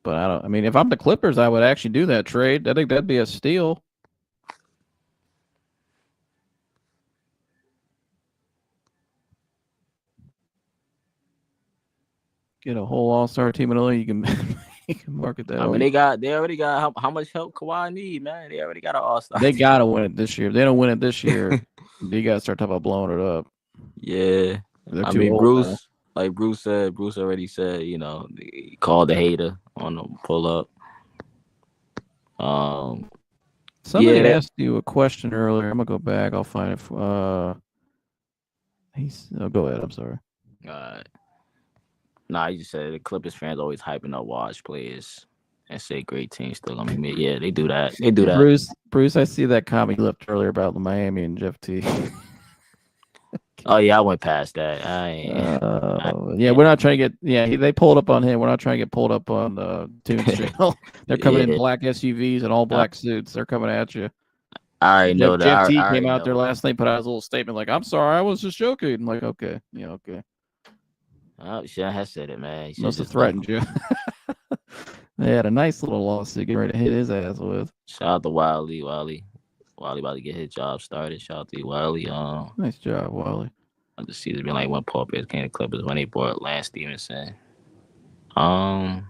Speaker 5: I mean, if I'm the Clippers, I would actually do that trade. I think that'd be a steal. Get a whole all-star team in the league. You can market that.
Speaker 2: I mean, they already got how much help Kawhi need, man. They already got an all-star.
Speaker 5: They gotta win it this year. If they don't win it this year, they gotta start talking about blowing it up.
Speaker 2: Yeah,
Speaker 5: They're
Speaker 2: I
Speaker 5: too
Speaker 2: mean,
Speaker 5: old
Speaker 2: Bruce,
Speaker 5: now.
Speaker 2: like Bruce said, Bruce already said, you know, he called the hater on the pull up.
Speaker 5: Somebody
Speaker 2: yeah,
Speaker 5: asked you a question earlier. I'm gonna go back. I'll find it. Go ahead. I'm sorry.
Speaker 2: Nah, you just said the Clippers fans always hyping up watch players and say great teams still gonna be made. Yeah, they do that. They do that.
Speaker 5: Bruce, I see that comment you left earlier about the Miami and Jeff T.
Speaker 2: Oh yeah, I went past that.
Speaker 5: Yeah, we're not trying to get. Yeah, they pulled up on him. We're not trying to get pulled up on the Tunensports. They're coming in black SUVs and all black suits. They're coming at you.
Speaker 2: I already know that.
Speaker 5: Jeff T came out there last night, put out his little statement like, "I'm sorry, I was just joking." I'm like, okay, yeah, okay.
Speaker 2: Oh, Sean has said it, man.
Speaker 5: He must have threatened you. They had a nice little lawsuit getting ready to hit his ass with.
Speaker 2: Shout out to Wiley about to get his job started. Shout out to Wiley.
Speaker 5: Nice job, Wiley.
Speaker 2: I just see there's been like when Paul Pierce came to Clippers when they bought Lance Stevenson. Yeah,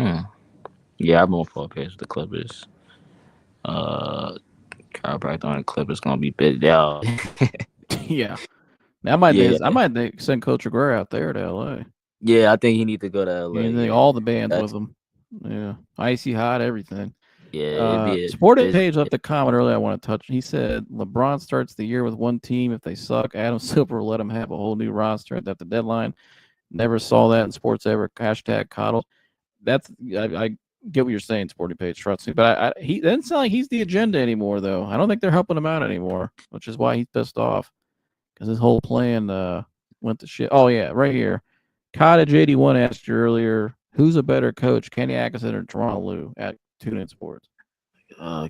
Speaker 2: I've been with Paul Pierce with the Clippers. Chiropractor on the Clippers gonna be big. Yeah.
Speaker 5: Yeah. I might send Coach Aguirre out there to LA.
Speaker 2: Yeah, I think he needs to go to LA.
Speaker 5: All the bands with him. Yeah. Icy hot, everything.
Speaker 2: Yeah,
Speaker 5: Sporting Page left a comment earlier I want to touch. He said LeBron starts the year with one team. If they suck, Adam Silver will let him have a whole new roster at the deadline. Never saw that in sports ever. Hashtag coddle. I get what you're saying, Sporting Page. Trust me. But he doesn't sound like he's the agenda anymore, though. I don't think they're helping him out anymore, which is why he's pissed off. Because his whole plan went to shit. Oh, yeah, right here. Cottage 81 asked you earlier, who's a better coach, Kenny Atkinson or Toronto Lou at Tunensports?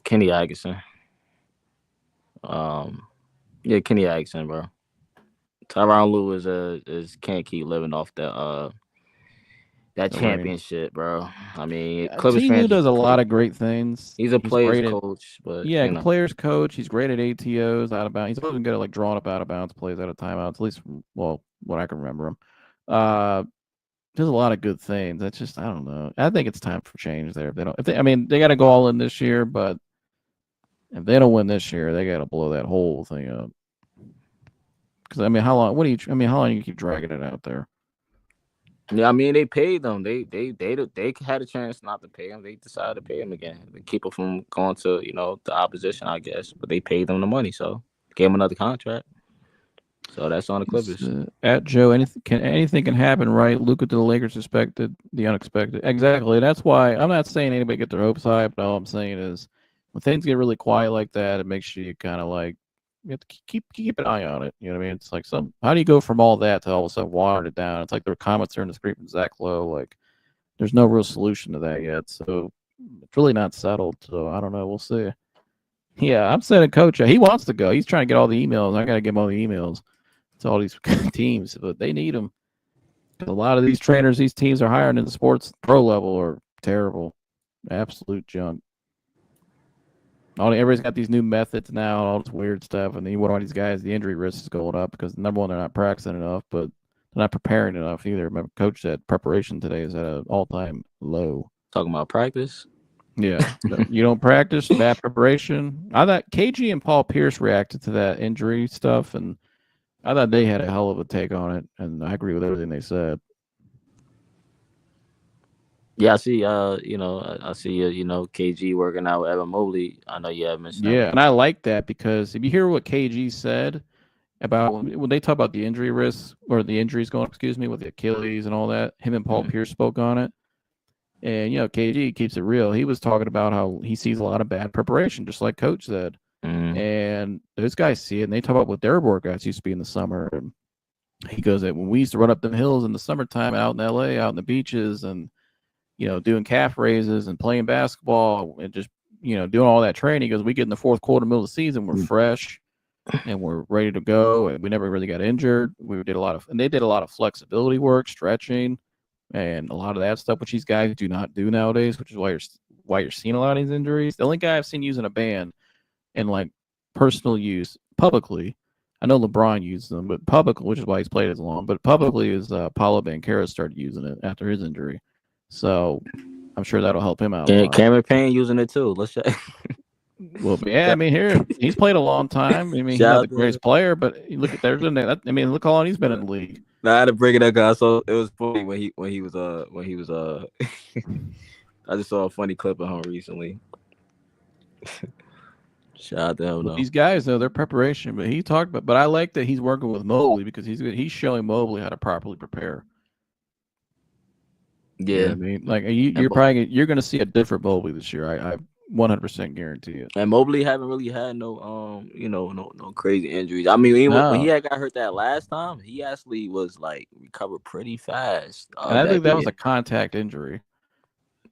Speaker 2: Kenny Atkinson. Yeah, Kenny Atkinson, bro. Tyronn Lue can't keep living off that championship, bro. I mean, Clippers
Speaker 5: Lue does a lot of great things.
Speaker 2: He's a player's coach, but
Speaker 5: player's coach. He's great at ATOs, out of bounds. He's also good at like drawing up out of bounds plays out of timeouts. At least, what I can remember him. Does a lot of good things. That's just I don't know. I think it's time for change there. They got to go all in this year, but if they don't win this year, they got to blow that whole thing up. Because how long? How long do you keep dragging it out there?
Speaker 2: Yeah, I mean they paid them. They had a chance not to pay him. They decided to pay him again. They keep him from going to the opposition, I guess. But they paid them the money, so gave him another contract. So that's on the Clippers.
Speaker 5: At Joe, anything can happen, right? Luka to the Lakers expected the unexpected. Exactly. That's why I'm not saying anybody get their hopes high, but all I'm saying is when things get really quiet like that, it makes you kind of like you have to keep an eye on it. You know what I mean? It's like how do you go from all that to all of a sudden water it down? It's like their comments are in the screen from Zach Lowe. Like there's no real solution to that yet. So it's really not settled. So I don't know. We'll see. Yeah, I'm sending coach. He wants to go. He's trying to get all the emails. I got to give him all the emails to all these teams, but they need him. A lot of these trainers, these teams are hiring in the sports pro level are terrible, absolute junk. Everybody's got these new methods now, all this weird stuff, and then you want all these guys, the injury risk is going up because number one, they're not practicing enough, but they're not preparing enough either. Remember, coach said preparation today is at an all-time low.
Speaker 2: Talking about practice.
Speaker 5: Yeah, you don't practice, bad preparation. I thought KG and Paul Pierce reacted to that injury stuff, and I thought they had a hell of a take on it, and I agree with everything they said.
Speaker 2: Yeah, I see. I see. KG working out with Evan Mobley. I know you have mentioned.
Speaker 5: Yeah, and I like that because if you hear what KG said about when they talk about the injury risks or the injuries going, with the Achilles and all that, him and Paul Pierce spoke on it. And KG keeps it real. He was talking about how he sees a lot of bad preparation, just like Coach said. And those guys see it, and they talk about what their workouts used to be in the summer. And He goes that when we used to run up them hills in the summertime out in LA, out in the beaches, and doing calf raises and playing basketball and just doing all that training. He goes, we get in the fourth quarter, middle of the season, we're fresh and we're ready to go, and we never really got injured. They did a lot of flexibility work, stretching, and a lot of that stuff, which these guys do not do nowadays, which is why you're seeing a lot of these injuries. The only guy I've seen using a band in like personal use publicly, I know LeBron used them, but publicly, which is why he's played as long, but publicly is Paulo Banchero started using it after his injury. So I'm sure that'll help him out a lot.
Speaker 2: Cameron Payne using it too. Let's check.
Speaker 5: Well, yeah, I mean, here he's played a long time. I mean, he's not the greatest player, but look at look how long he's been in the league.
Speaker 2: Now I had to bring it up, guys. So it was funny when he was I just saw a funny clip of him recently. Shout out to him.
Speaker 5: These guys, though, their preparation, but he talked about. But I like that he's working with Mobley because he's showing Mobley how to properly prepare.
Speaker 2: Yeah,
Speaker 5: you know I mean, like you're going to see a different Mobley this year. I 100% guarantee it.
Speaker 2: And Mobley haven't really had no no crazy injuries. I mean, when he got hurt that last time, he actually was like recovered pretty fast.
Speaker 5: And I think that was a contact injury,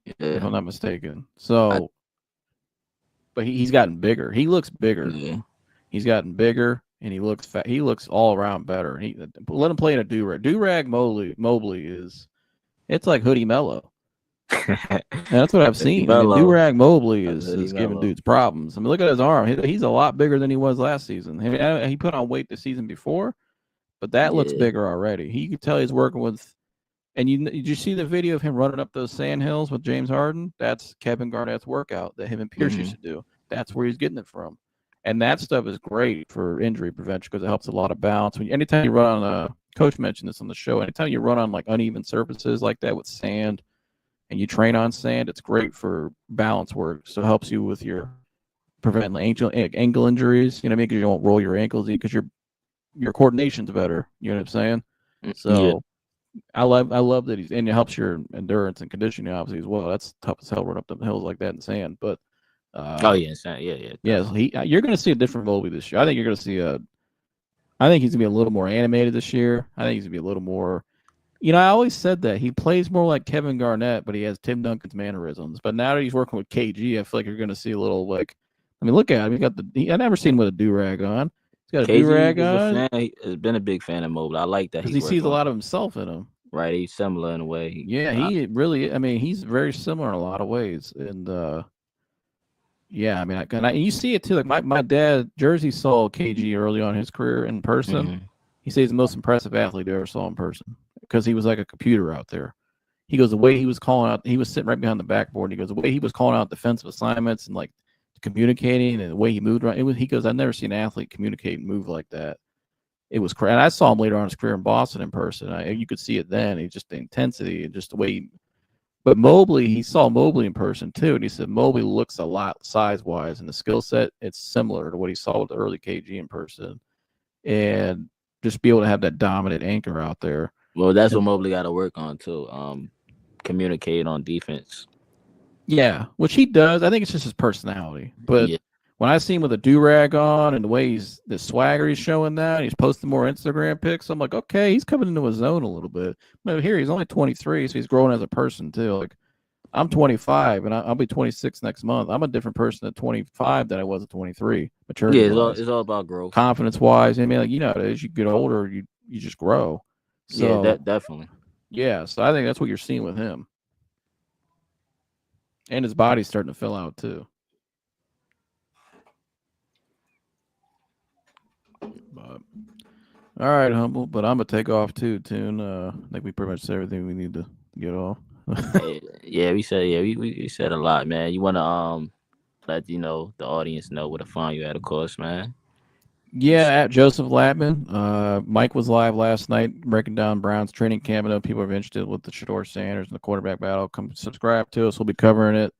Speaker 5: if I'm not mistaken. So, but he's gotten bigger. He looks bigger.
Speaker 2: Yeah. He's
Speaker 5: gotten bigger, and he looks fat. He looks all around better. Let him play in a do-rag. Do-rag Mobley is, it's like Hoodie Mello. That's what I've seen. I mean, do-rag Mobley is giving dudes problems. I mean, look at his arm. He's a lot bigger than he was last season. He put on weight the season before, but that looks bigger already. You can tell he's working with. And did you see the video of him running up those sand hills with James Harden? That's Kevin Garnett's workout that him and Pierce used to do. That's where he's getting it from. And that stuff is great for injury prevention because it helps a lot of balance. Anytime you run on Coach mentioned this on the show, anytime you run on like uneven surfaces like that with sand and you train on sand, it's great for balance work. So it helps you with your preventing ankle injuries, because you won't roll your ankles because your coordination's better. You know what I'm saying? So I love that and it helps your endurance and conditioning obviously as well. That's tough as hell, run up the hills like that in sand. But
Speaker 2: sand,
Speaker 5: yeah. So you're going to see a different Mobley this year. I think you're going to see I think he's going to be a little more animated this year. I think he's going to be a little more. I always said that he plays more like Kevin Garnett, but he has Tim Duncan's mannerisms. But now that he's working with KG, I feel like you're going to see a little like. I mean, look at him. I never seen him with a do-rag on. He's got a do-rag on.
Speaker 2: He's been a big fan of Mobley. I like that.
Speaker 5: Because he sees a lot of himself in him.
Speaker 2: Right, he's similar in a way.
Speaker 5: He really. I mean, he's very similar in a lot of ways, and I mean, you see it too. Like my dad, Jersey saw KG early on in his career in person. Mm-hmm. He says he's the most impressive athlete he ever saw in person because he was like a computer out there. He goes, the way he was calling out, he was sitting right behind the backboard. And he goes, the way he was calling out defensive assignments and like communicating and the way he moved around. He goes, I've never seen an athlete communicate and move like that. It was crazy. And I saw him later on in his career in Boston in person. You could see it then. It's just the intensity and just the way but Mobley, he saw Mobley in person too. And he said Mobley looks a lot size-wise and the skill set, it's similar to what he saw with the early KG in person. And just be able to have that dominant anchor out there.
Speaker 2: Well, that's what Mobley got to work on too. Communicate on defense.
Speaker 5: Yeah, which he does. I think it's just his personality. But when I see him with a do-rag on and the way the swagger he's showing now, and he's posting more Instagram pics, I'm like, okay, he's coming into his zone a little bit. But here, he's only 23, so he's growing as a person too. Like, I'm 25, and I'll be 26 next month. I'm a different person at 25 than I was at 23. Maturity.
Speaker 2: Yeah, it's all about growth.
Speaker 5: Confidence-wise. I mean, like, as you get older, you just grow. So,
Speaker 2: yeah, definitely.
Speaker 5: Yeah, so I think that's what you're seeing with him. And his body's starting to fill out too. But, all right, Humble. But I'm gonna take off too, Tune. I think we pretty much said everything we need to get off.
Speaker 2: we said a lot, man. You wanna let the audience know where to find you at, of course, man.
Speaker 5: Yeah, at Joseph Latman. Mike was live last night breaking down Browns training camp. I know people are interested with the Shador Sanders and the quarterback battle. Come subscribe to us. We'll be covering it.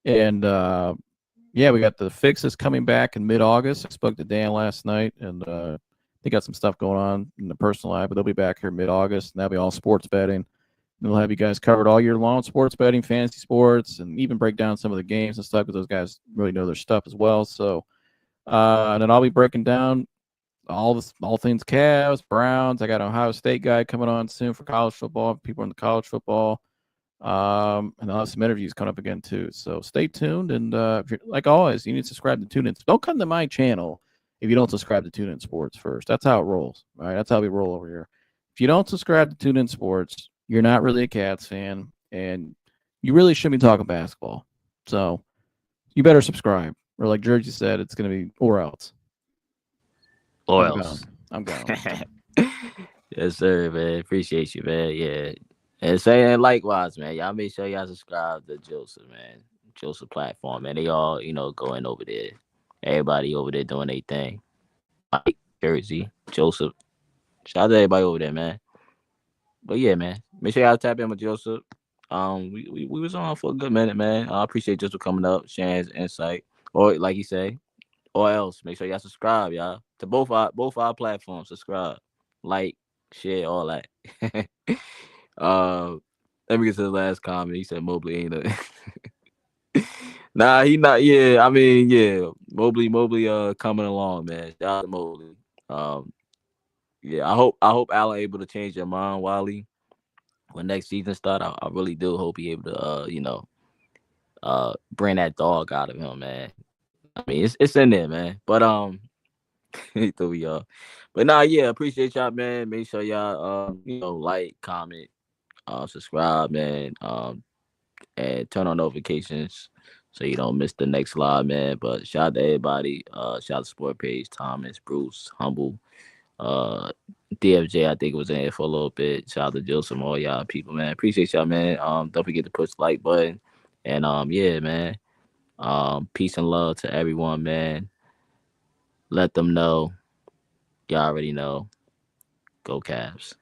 Speaker 5: And we got the fixes coming back in mid-August. I spoke to Dan last night, and they got some stuff going on in the personal life, but they'll be back here mid-August, and that'll be all sports betting. And they'll have you guys covered all year long, sports betting, fantasy sports, and even break down some of the games and stuff because those guys really know their stuff as well. So, and then I'll be breaking down all things Cavs, Browns. I got an Ohio State guy coming on soon for college football. People in the college football. And I'll have some interviews coming up again too. So stay tuned. And like always, you need to subscribe to TuneIn. Don't come to my channel if you don't subscribe to Tunensports first. That's how it rolls. All right, that's how we roll over here. If you don't subscribe to Tunensports, you're not really a Cats fan, and you really shouldn't be talking basketball. So you better subscribe. Or like Jersey said, it's going to be or else.
Speaker 2: Or else.
Speaker 5: I'm gone.
Speaker 2: Yes, sir, man. Appreciate you, man. Yeah. And saying likewise, man. Y'all make sure y'all subscribe to Joseph, man. Joseph platform, man. They all, going over there. Everybody over there doing their thing. Mike, Jersey, Joseph. Shout out to everybody over there, man. But yeah, man. Make sure y'all tap in with Joseph. We was on for a good minute, man. I appreciate Joseph coming up, sharing his insight. Or like you say, or else. Make sure y'all subscribe, y'all. To both our platforms. Subscribe. Like, share, all that. Let me get to the last comment. He said Mobley ain't a Nah, he not. Yeah, I mean, yeah. Mobley, coming along, man. Shout out to Mobley. Yeah, I hope Allen able to change your mind, Wally. When next season start, I really do hope he able to, bring that dog out of him, man. I mean, it's in there, man. But he threw me off. But nah, yeah, appreciate y'all, man. Make sure y'all, like, comment, subscribe, man, and turn on notifications so you don't miss the next live, man. But shout out to everybody. Shout out to Sport Page, Thomas, Bruce, Humble, DFJ, I think was in here for a little bit. Shout out to Joseph, all y'all people, man. Appreciate y'all, man. Don't forget to push the like button. And yeah, man. Peace and love to everyone, man. Let them know. Y'all already know. Go Cavs.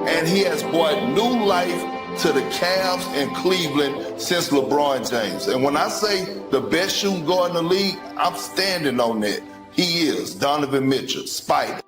Speaker 6: And he has brought new life to the Cavs and Cleveland since LeBron James. And when I say the best shooting guard in the league, I'm standing on that. He is Donovan Mitchell, Spider.